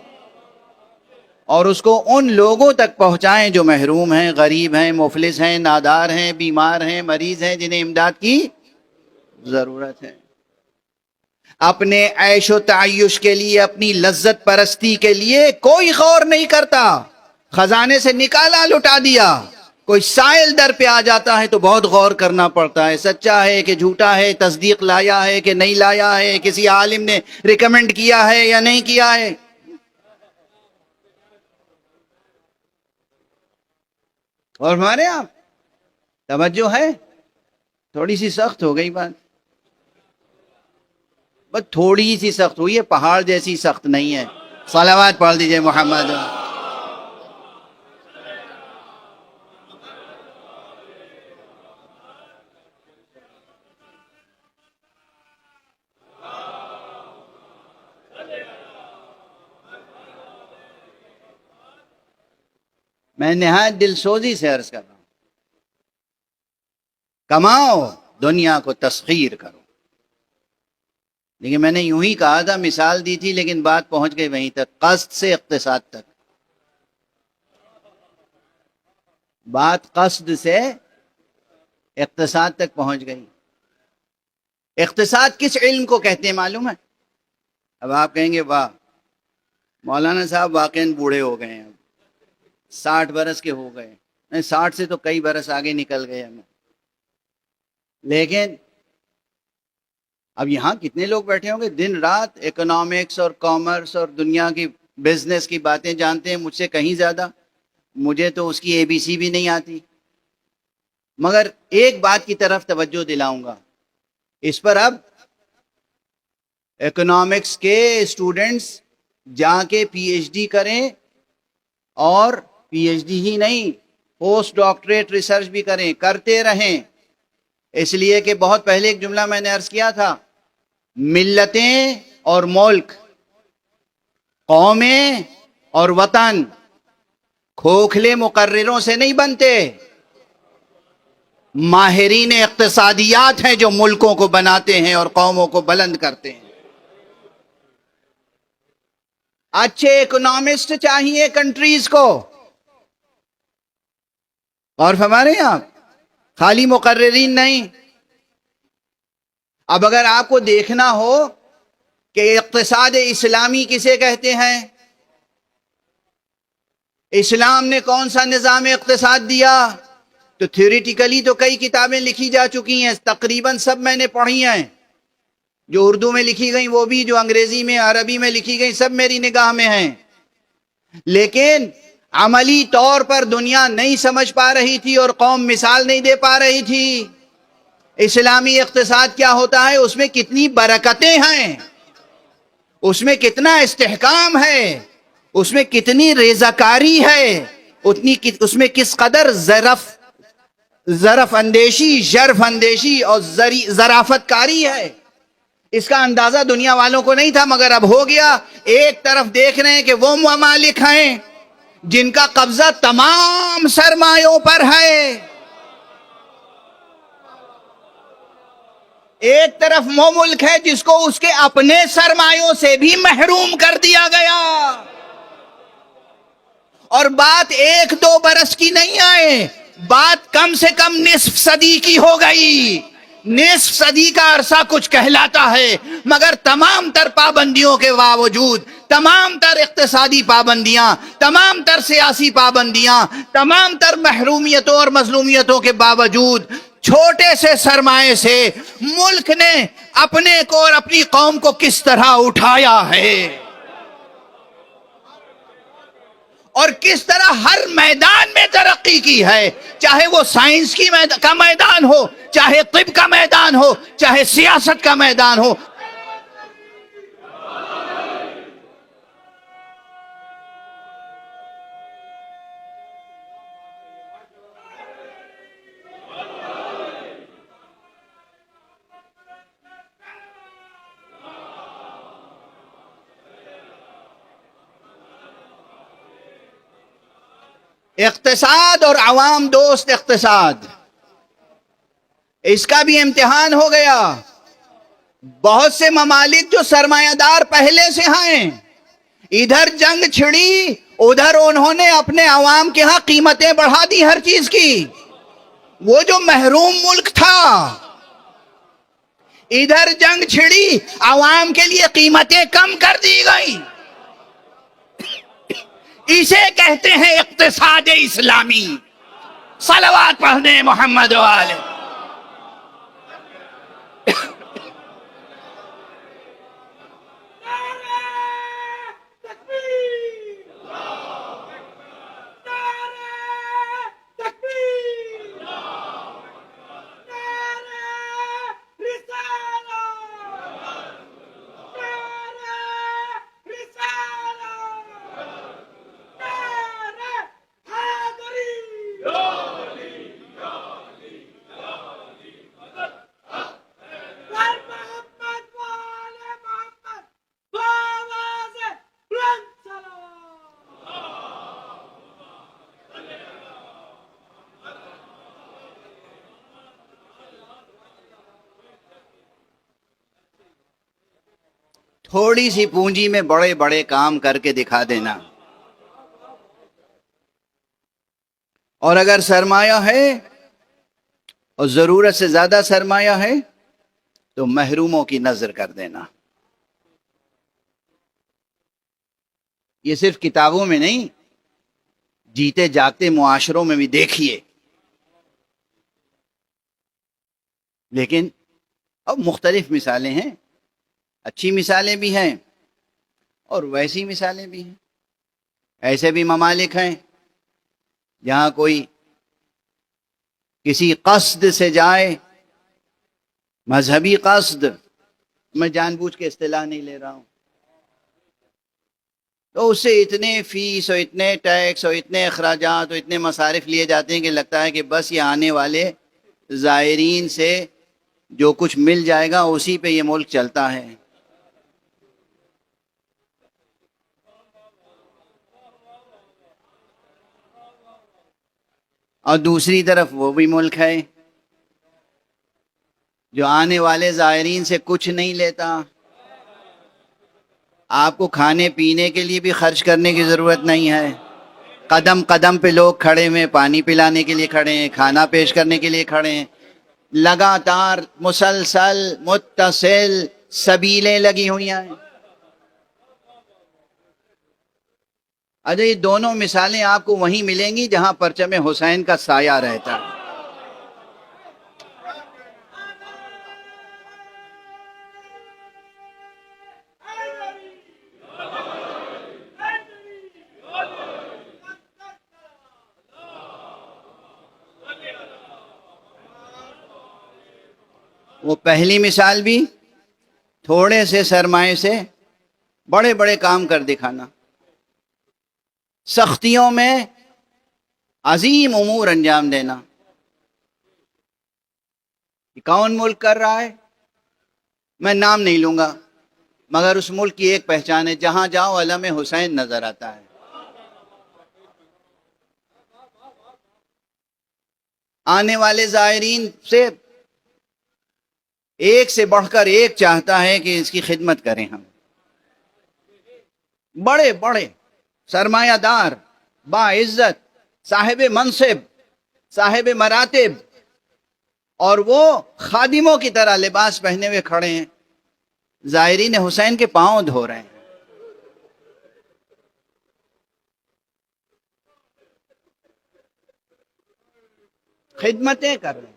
اور اس کو ان لوگوں تک پہنچائیں جو محروم ہیں، غریب ہیں، مفلس ہیں، نادار ہیں، بیمار ہیں، مریض ہیں، جنہیں امداد کی ضرورت ہے۔ اپنے عیش و تعیش کے لیے، اپنی لذت پرستی کے لیے کوئی غور نہیں کرتا، خزانے سے نکالا لٹا دیا۔ کوئی سائل در پہ آ جاتا ہے تو بہت غور کرنا پڑتا ہے، سچا ہے کہ جھوٹا ہے، تصدیق لایا ہے کہ نہیں لایا ہے، کسی عالم نے ریکمنڈ کیا ہے یا نہیں کیا ہے۔ اور ہمارے آپ توجہ ہے؟ تھوڑی سی سخت ہو گئی بات، بس تھوڑی سی سخت ہوئی ہے، پہاڑ جیسی سخت نہیں ہے۔ صلوات پڑھ دیجئے محمد۔ میں نہایت دل سوزی سے عرض کر رہا ہوں، کماؤ، دنیا کو تسخیر کرو۔ لیکن میں نے یوں ہی کہا تھا، مثال دی تھی، لیکن بات پہنچ گئی وہیں تک، قصد سے اقتصاد تک۔ بات قصد سے اقتصاد تک پہنچ گئی۔ اقتصاد کس علم کو کہتے ہیں معلوم ہے؟ اب آپ کہیں گے واہ مولانا صاحب واقعاً بوڑھے ہو گئے ہیں، 60 برس کے ہو گئے، 60 سے تو کئی برس آگے نکل گئے ہمیں۔ لیکن اب یہاں کتنے لوگ بیٹھے ہوں گے دن رات اکنامکس اور کامرس اور دنیا کی بزنس کی باتیں جانتے ہیں مجھ سے کہیں زیادہ، مجھے تو اس کی اے بی سی بھی نہیں آتی۔ مگر ایک بات کی طرف توجہ دلاؤں گا، اس پر اب اکنامکس کے اسٹوڈنٹس جا کے پی ایچ ڈی کریں، اور پی ایچ ڈی ہی نہیں، پوسٹ ڈاکٹریٹ ریسرچ بھی کریں، کرتے رہیں، اس لیے کہ بہت پہلے ایک جملہ میں نے عرض کیا تھا، ملتیں اور ملک، قومیں اور وطن کھوکھلے مقرروں سے نہیں بنتے، ماہرین اقتصادیات ہیں جو ملکوں کو بناتے ہیں اور قوموں کو بلند کرتے ہیں۔ اچھے اکنامسٹ چاہیے کنٹریز کو، اور ہمارے یہاں خالی مقررین نہیں۔ اب اگر آپ کو دیکھنا ہو کہ اقتصاد اسلامی کسے کہتے ہیں، اسلام نے کون سا نظام اقتصاد دیا، تو تھیوریٹیکلی تو کئی کتابیں لکھی جا چکی ہیں، تقریباً سب میں نے پڑھی ہیں، جو اردو میں لکھی گئیں وہ بھی، جو انگریزی میں عربی میں لکھی گئیں سب میری نگاہ میں ہیں، لیکن عملی طور پر دنیا نہیں سمجھ پا رہی تھی اور قوم مثال نہیں دے پا رہی تھی۔ اسلامی اقتصاد کیا ہوتا ہے، اس میں کتنی برکتیں ہیں، اس میں کتنا استحکام ہے، اس میں کتنی رضاکاری ہے، اس میں کس قدر ظرف اندیشی، ژرف اندیشی اور ظرافت کاری ہے، اس کا اندازہ دنیا والوں کو نہیں تھا، مگر اب ہو گیا۔ ایک طرف دیکھ رہے ہیں کہ وہ ممالک ہیں جن کا قبضہ تمام سرمایوں پر ہے، ایک طرف وہ ملک ہے جس کو اس کے اپنے سرمایوں سے بھی محروم کر دیا گیا، اور بات 1-2 برس کی نہیں آئے، بات کم سے کم نصف صدی کی ہو گئی۔ نصف صدی کا عرصہ کچھ کہلاتا ہے، مگر تمام تر پابندیوں کے باوجود، تمام تر اقتصادی پابندیاں، تمام تر سیاسی پابندیاں، تمام تر محرومیتوں اور مظلومیتوں کے باوجود، چھوٹے سے سرمایے سے ملک نے اپنے کو اور اپنی قوم کو کس طرح اٹھایا ہے، اور کس طرح ہر میدان میں ترقی کی ہے، چاہے وہ سائنس کا میدان ہو، چاہے طب کا میدان ہو، چاہے سیاست کا میدان ہو۔ اقتصاد اور عوام دوست اقتصاد، اس کا بھی امتحان ہو گیا۔ بہت سے ممالک جو سرمایہ دار پہلے سے ہیں، ادھر جنگ چھڑی، ادھر انہوں نے اپنے عوام کے ہاں قیمتیں بڑھا دی ہر چیز کی۔ وہ جو محروم ملک تھا، ادھر جنگ چھڑی، عوام کے لیے قیمتیں کم کر دی گئیں۔ اسے کہتے ہیں اقتصاد اسلامی۔ صلوات پڑھنے محمد والے۔ تھوڑی سی پونجی میں بڑے بڑے کام کر کے دکھا دینا، اور اگر سرمایہ ہے اور ضرورت سے زیادہ سرمایہ ہے تو محروموں کی نظر کر دینا۔ یہ صرف کتابوں میں نہیں، جیتے جاگتے معاشروں میں بھی دیکھیے۔ لیکن اب مختلف مثالیں ہیں، اچھی مثالیں بھی ہیں اور ویسی مثالیں بھی ہیں۔ ایسے بھی ممالک ہیں جہاں کوئی کسی قصد سے جائے، مذہبی قصد، میں جان بوجھ کے اصطلاح نہیں لے رہا ہوں، تو اس سے اتنے فیس اور اتنے ٹیکس اور اتنے اخراجات اور اتنے مصارف لیے جاتے ہیں کہ لگتا ہے کہ بس یہ آنے والے زائرین سے جو کچھ مل جائے گا اسی پہ یہ ملک چلتا ہے۔ اور دوسری طرف وہ بھی ملک ہے جو آنے والے زائرین سے کچھ نہیں لیتا۔ آپ کو کھانے پینے کے لیے بھی خرچ کرنے کی ضرورت نہیں ہے، قدم قدم پہ لوگ کھڑے ہوئے، پانی پلانے کے لیے کھڑے ہیں، کھانا پیش کرنے کے لیے کھڑے ہیں، لگاتار مسلسل متصل سبیلیں لگی ہوئی ہیں۔ اچھا، یہ دونوں مثالیں آپ کو وہیں ملیں گی جہاں پرچم حسین کا سایہ رہتا ہے۔ وہ پہلی مثال بھی تھوڑے سے سرمایے سے بڑے بڑے کام کر دکھانا، سختیوں میں عظیم امور انجام دینا۔ کون ملک کر رہا ہے میں نام نہیں لوں گا، مگر اس ملک کی ایک پہچان ہے، جہاں جاؤ علم حسین نظر آتا ہے۔ آنے والے زائرین سے ایک سے بڑھ کر ایک چاہتا ہے کہ اس کی خدمت کریں ہم۔ بڑے بڑے سرمایہ دار، باعزت، صاحب منصب، صاحب مراتب، اور وہ خادموں کی طرح لباس پہنے ہوئے کھڑے ہیں، زائرین حسین کے پاؤں دھو رہے ہیں۔ خدمتیں کر رہے ہیں،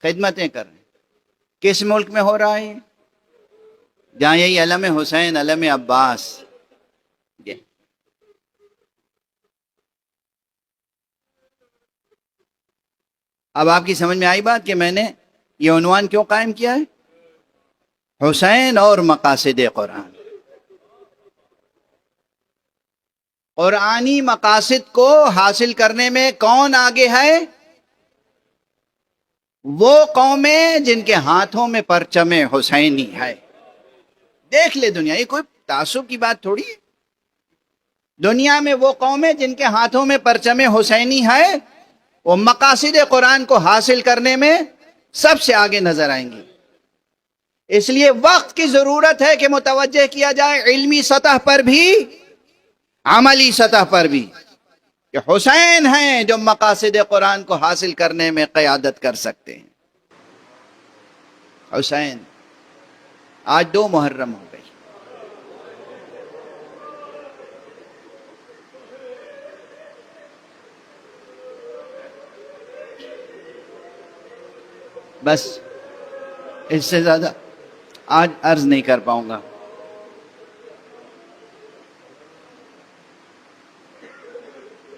خدمتیں کر رہے ہیں۔ کس ملک میں ہو رہا ہے؟ جہاں یہی علم حسین، علم عباس اب آپ کی سمجھ میں آئی بات کہ میں نے یہ عنوان کیوں قائم کیا ہے؟ حسین اور مقاصد قرآن. قرآنی مقاصد کو حاصل کرنے میں کون آگے ہے؟ وہ قومیں جن کے ہاتھوں میں پرچم حسینی ہے. دیکھ لے دنیا، یہ کوئی تعصب کی بات تھوڑی ہے. دنیا میں وہ قومیں جن کے ہاتھوں میں پرچم حسینی ہے وہ مقاصد قرآن کو حاصل کرنے میں سب سے آگے نظر آئیں گی. اس لیے وقت کی ضرورت ہے کہ متوجہ کیا جائے علمی سطح پر بھی عملی سطح پر بھی کہ حسین ہیں جو مقاصد قرآن کو حاصل کرنے میں قیادت کر سکتے ہیں. حسین. آج 2 محرم ہو گئی. بس اس سے زیادہ آج عرض نہیں کر پاؤں گا.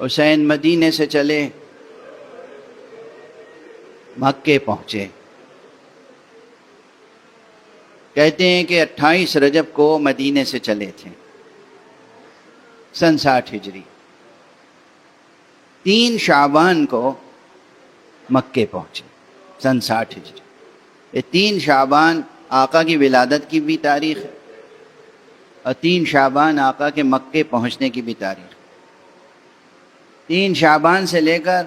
حسین مدینے سے چلے، مکے پہنچے. کہتے ہیں کہ 28 رجب کو مدینے سے چلے تھے، سن 60 ہجری. 3 شعبان کو مکے پہنچے، سن 60 ہجری. یہ 3 شعبان آقا کی ولادت کی بھی تاریخ ہے اور 3 شعبان آقا کے مکے پہنچنے کی بھی تاریخ ہے. 3 شعبان سے لے کر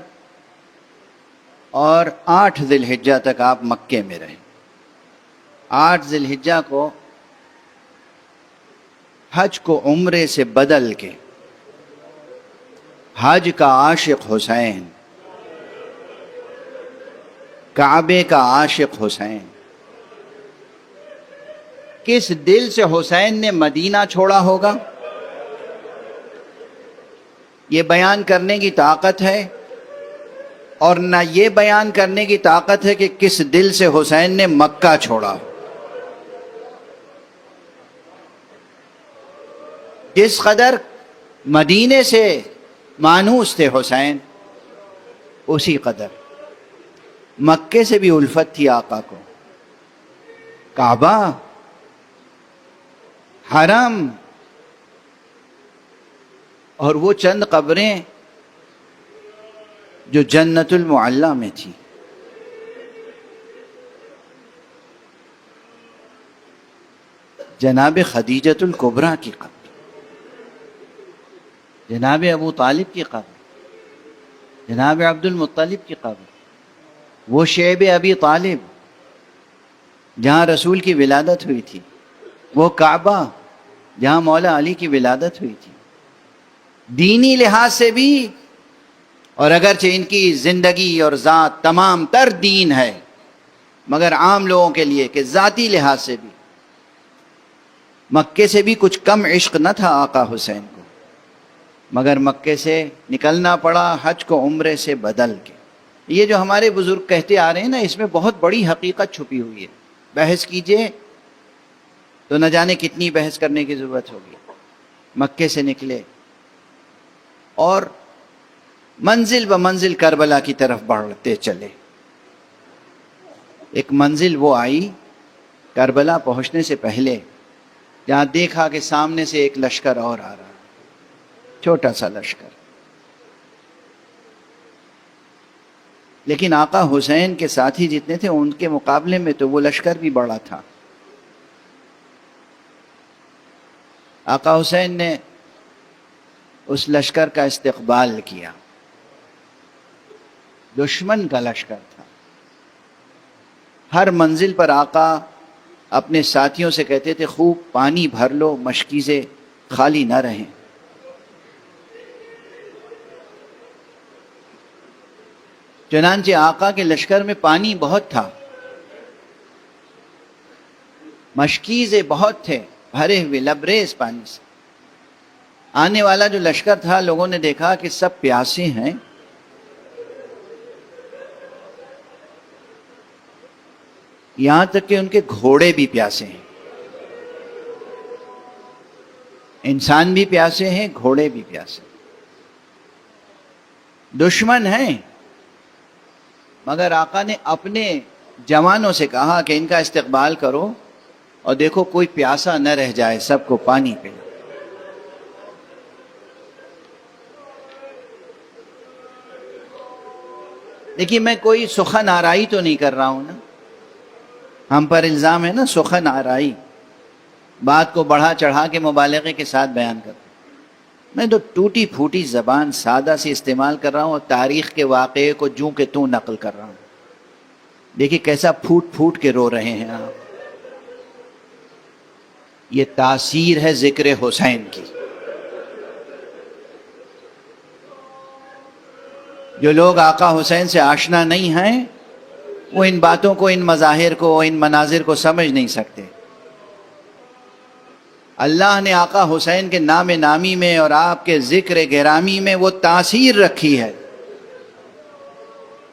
اور 8 ذی الحجہ تک آپ مکے میں رہے. 8 ذی الحجہ کو حج کو عمرے سے بدل کے حج کا عاشق حسین، کعبے کا عاشق حسین. کس دل سے حسین نے مدینہ چھوڑا ہوگا یہ بیان کرنے کی طاقت ہے، اور نہ یہ بیان کرنے کی طاقت ہے کہ کس دل سے حسین نے مکہ چھوڑا. جس قدر مدینے سے مانوس تھے حسین، اسی قدر مکے سے بھی الفت تھی آقا کو. کعبہ، حرم اور وہ چند قبریں جو جنت المعلی میں تھی. جناب خدیجۃ الکبریٰ کی قبر، جناب ابو طالب کی قبر، جناب عبد المطلب کی قبر، وہ شیب ابی طالب جہاں رسول کی ولادت ہوئی تھی، وہ کعبہ جہاں مولا علی کی ولادت ہوئی تھی. دینی لحاظ سے بھی، اور اگرچہ ان کی زندگی اور ذات تمام تر دین ہے، مگر عام لوگوں کے لیے کہ ذاتی لحاظ سے بھی مکے سے بھی کچھ کم عشق نہ تھا آقا حسین کو. مگر مکے سے نکلنا پڑا حج کو عمرے سے بدل کے. یہ جو ہمارے بزرگ کہتے آ رہے ہیں نا، اس میں بہت بڑی حقیقت چھپی ہوئی ہے. بحث کیجئے تو نہ جانے کتنی بحث کرنے کی ضرورت ہوگی. مکے سے نکلے اور منزل بمنزل کربلا کی طرف بڑھتے چلے. ایک منزل وہ آئی کربلا پہنچنے سے پہلے جہاں دیکھا کہ سامنے سے ایک لشکر اور آ رہا، چھوٹا سا لشکر. لیکن آقا حسین کے ساتھی جتنے تھے ان کے مقابلے میں تو وہ لشکر بھی بڑا تھا. آقا حسین نے اس لشکر کا استقبال کیا. دشمن کا لشکر تھا. ہر منزل پر آقا اپنے ساتھیوں سے کہتے تھے خوب پانی بھر لو، مشکیزیں خالی نہ رہیں. چنانچہ آقا کے لشکر میں پانی بہت تھا، مشکیزیں بہت تھے، بھرے ہوئے لبریز پانی سے. آنے والا جو لشکر تھا لوگوں نے دیکھا کہ سب پیاسے ہیں. یہاں تک کہ ان کے گھوڑے بھی پیاسے ہیں. انسان بھی پیاسے ہیں، گھوڑے بھی پیاسے ہیں. دشمن ہیں مگر آقا نے اپنے جوانوں سے کہا کہ ان کا استقبال کرو اور دیکھو کوئی پیاسا نہ رہ جائے، سب کو پانی پلاؤ۔ دیکھیے میں کوئی سخن آرائی تو نہیں کر رہا ہوں نا، ہم پر الزام ہے نا سخن آرائی، بات کو بڑھا چڑھا کے مبالغے کے ساتھ بیان کرتا ہوں۔ میں تو ٹوٹی پھوٹی زبان سادہ سے استعمال کر رہا ہوں اور تاریخ کے واقعے کو جوں کہ توں نقل کر رہا ہوں۔ دیکھیے کیسا پھوٹ پھوٹ کے رو رہے ہیں آپ۔ یہ تاثیر ہے ذکر حسین کی۔ جو لوگ آقا حسین سے آشنا نہیں ہیں وہ ان باتوں کو، ان مظاہر کو، ان مناظر کو سمجھ نہیں سکتے۔ اللہ نے آقا حسین کے نام نامی میں اور آپ کے ذکر گرامی میں وہ تاثیر رکھی ہے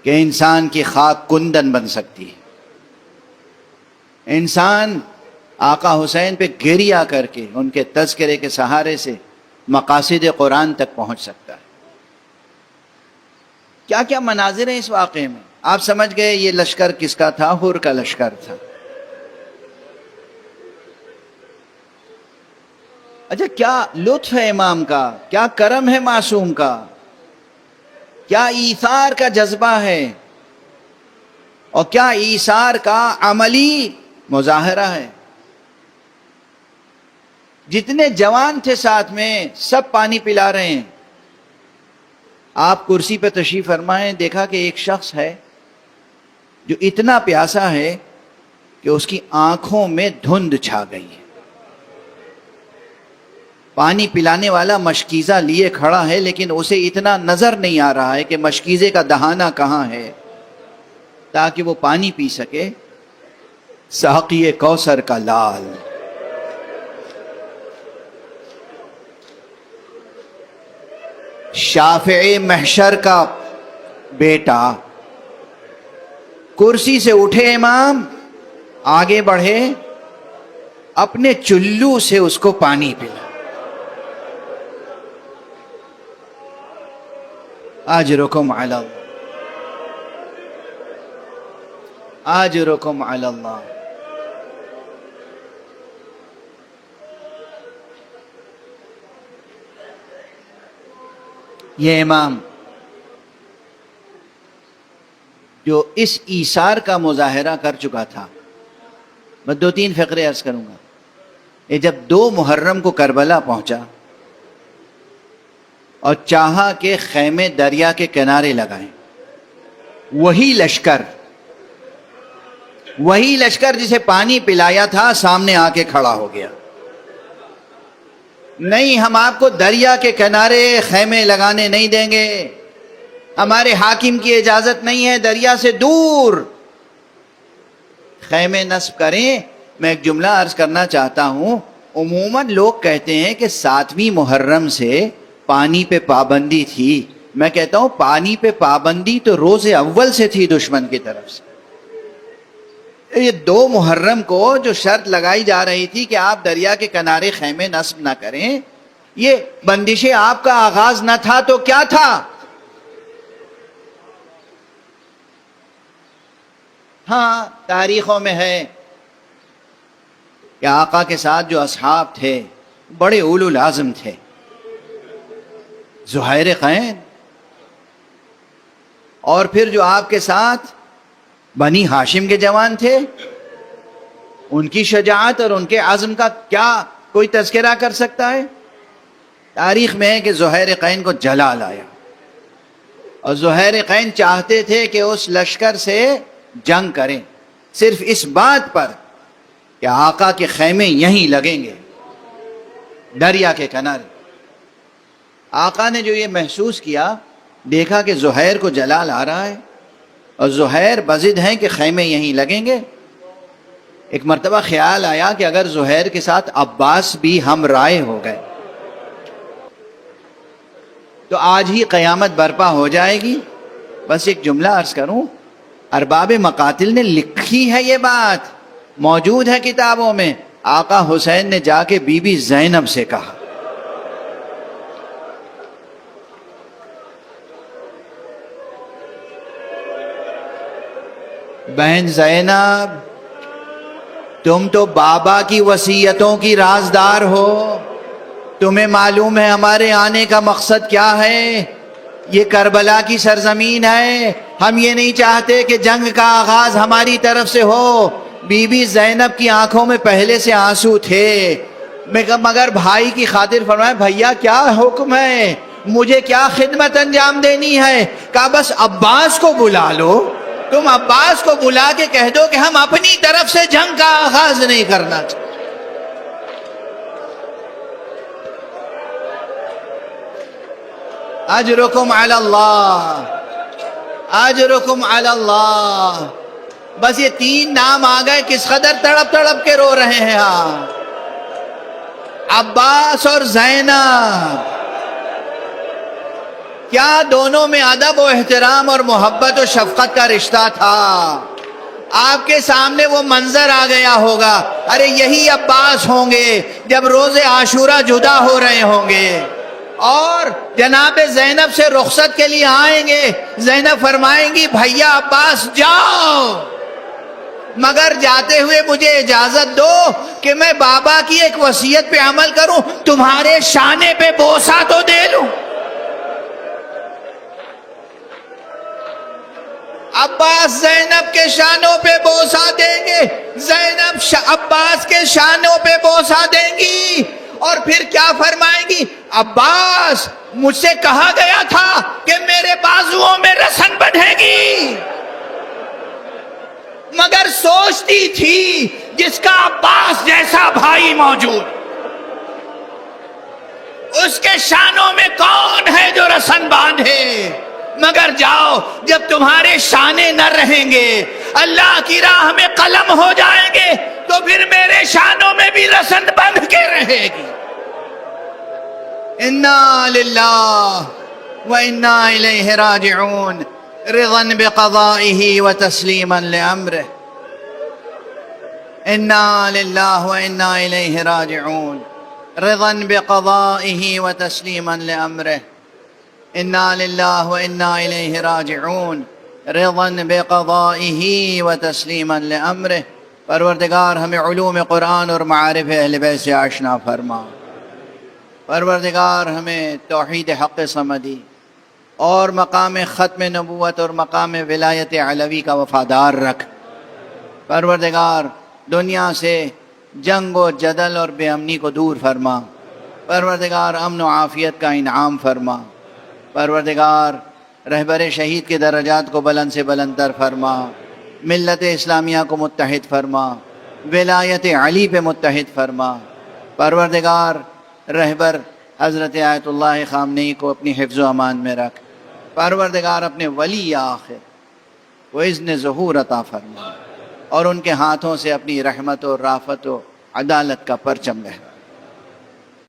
کہ انسان کی خاک کندن بن سکتی ہے۔ انسان آقا حسین پہ گریہ کر کے ان کے تذکرے کے سہارے سے مقاصد قرآن تک پہنچ سکتا ہے۔ کیا کیا مناظر ہیں اس واقعے میں، آپ سمجھ گئے یہ لشکر کس کا تھا؟ حر کا لشکر تھا۔ اچھا کیا لطف ہے امام کا، کیا کرم ہے معصوم کا، کیا ایثار کا جذبہ ہے اور کیا ایثار کا عملی مظاہرہ ہے۔ جتنے جوان تھے ساتھ میں سب پانی پلا رہے ہیں۔ آپ کرسی پہ تشریف فرمائیں، دیکھا کہ ایک شخص ہے جو اتنا پیاسا ہے کہ اس کی آنکھوں میں دھند چھا گئی ہے۔ پانی پلانے والا مشکیزہ لیے کھڑا ہے لیکن اسے اتنا نظر نہیں آ رہا ہے کہ مشکیزے کا دہانہ کہاں ہے تاکہ وہ پانی پی سکے۔ ساقی کوثر کا لال، شافع محشر کا بیٹا، کرسی سے اٹھے امام، آگے بڑھے، اپنے چلو سے اس کو پانی پلا۔ اجرکم علی اللہ، اجرکم علی اللہ۔ یہ امام جو اس ایثار کا مظاہرہ کر چکا تھا، میں 2-3 فقرے عرض کروں گا۔ یہ جب 2 محرم کو کربلا پہنچا اور چاہا کہ خیمے دریا کے کنارے لگائیں، وہی لشکر جسے پانی پلایا تھا سامنے آ کے کھڑا ہو گیا۔ نہیں، ہم آپ کو دریا کے کنارے خیمے لگانے نہیں دیں گے، ہمارے حاکم کی اجازت نہیں ہے، دریا سے دور خیمے نصب کریں۔ میں ایک جملہ عرض کرنا چاہتا ہوں، عموماً لوگ کہتے ہیں کہ 7ویں محرم سے پانی پہ پابندی تھی۔ میں کہتا ہوں پانی پہ پابندی تو روز اول سے تھی دشمن کی طرف سے۔ یہ 2 محرم کو جو شرط لگائی جا رہی تھی کہ آپ دریا کے کنارے خیمے نصب نہ کریں، یہ بندش آپ کا آغاز نہ تھا تو کیا تھا؟ ہاں تاریخوں میں ہے کہ آقا کے ساتھ جو اصحاب تھے بڑے اولو العزم تھے۔ زہیر قین، اور پھر جو آپ کے ساتھ بنی ہاشم کے جوان تھے، ان کی شجاعت اور ان کے عزم کا کیا کوئی تذکرہ کر سکتا ہے؟ تاریخ میں ہے کہ زہیر قین کو جلال آیا اور زہیر قین چاہتے تھے کہ اس لشکر سے جنگ کریں، صرف اس بات پر کہ آقا کے خیمے یہیں لگیں گے دریا کے کنارے۔ آقا نے جو یہ محسوس کیا، دیکھا کہ زہیر کو جلال آ رہا ہے اور زہیر بضد ہیں کہ خیمے یہیں لگیں گے۔ ایک مرتبہ خیال آیا کہ اگر زہیر کے ساتھ عباس بھی ہم رائے ہو گئے تو آج ہی قیامت برپا ہو جائے گی۔ بس ایک جملہ عرض کروں، ارباب مقاتل نے لکھی ہے، یہ بات موجود ہے کتابوں میں۔ آقا حسین نے جا کے بی بی زینب سے کہا، بہن زینب تم تو بابا کی وصیتوں کی رازدار ہو، تمہیں معلوم ہے ہمارے آنے کا مقصد کیا ہے؟ یہ کربلا کی سرزمین ہے، ہم یہ نہیں چاہتے کہ جنگ کا آغاز ہماری طرف سے ہو۔ بی بی زینب کی آنکھوں میں پہلے سے آنسو تھے، مگر بھائی کی خاطر فرمایا بھیا کیا حکم ہے، مجھے کیا خدمت انجام دینی ہے؟ کہا بس عباس کو بلا لو، تم عباس کو بلا کے کہہ دو کہ ہم اپنی طرف سے جنگ کا آغاز نہیں کرنا چاہتے۔ اجرکم علی اللہ، اجرکم علی اللہ۔ بس یہ 3 نام آ گئے، کس قدر تڑپ تڑپ کے رو رہے ہیں آپ، عباس اور زینب۔ کیا دونوں میں ادب و احترام اور محبت و شفقت کا رشتہ تھا۔ آپ کے سامنے وہ منظر آ گیا ہوگا، ارے یہی عباس ہوں گے جب روز عاشورہ جدا ہو رہے ہوں گے اور جناب زینب سے رخصت کے لیے آئیں گے۔ زینب فرمائیں گی بھیا عباس جاؤ، مگر جاتے ہوئے مجھے اجازت دو کہ میں بابا کی ایک وصیت پہ عمل کروں، تمہارے شانے پہ بوسہ تو دے لوں۔ عباس زینب کے شانوں پہ بوسہ دیں گے، زینب عباس کے شانوں پہ بوسہ دیں گی، اور پھر کیا فرمائیں گی؟ عباس مجھ سے کہا گیا تھا کہ میرے بازوؤں میں رسن بندھے گی، مگر سوچتی تھی جس کا عباس جیسا بھائی موجود، اس کے شانوں میں کون ہے جو رسن باندھے؟ مگر جاؤ، جب تمہارے شانے نہ رہیں گے، اللہ کی راہ میں قلم ہو جائیں گے، تو پھر میرے شانوں میں بھی رسن بندھ کے رہے گی۔ انا للہ و انا الیہ راجعون، رضا بقضائہ و تسلیما لامرہ۔ انا للہ و انا الیہ راجعون، رضا بقضائہ و تسلیما لامرہ۔ انا للہ و انا الیہ راجعون، رضا بقضائہ و تسلیما لامرہ۔ پروردگار ہمیں علوم قرآن اور معارف اہل بیت سے آشنا فرما۔ پروردگار ہمیں توحید حق صمدی اور مقام ختم نبوت اور مقام ولایت علوی کا وفادار رکھ۔ پروردگار دنیا سے جنگ و جدل اور بے امنی کو دور فرما۔ پروردگار امن و عافیت کا انعام فرما۔ پروردگار رہبر شہید کے درجات کو بلند سے بلند تر فرما، ملت اسلامیہ کو متحد فرما، ولایت علی پہ متحد فرما۔ پروردگار رہبر حضرت آیت اللہ خامنئی کو اپنی حفظ و امان میں رکھ۔ پروردگار اپنے ولی آخر کو اذن ظہور عطا فرما اور ان کے ہاتھوں سے اپنی رحمت و رافت و عدالت کا پرچم لہرا۔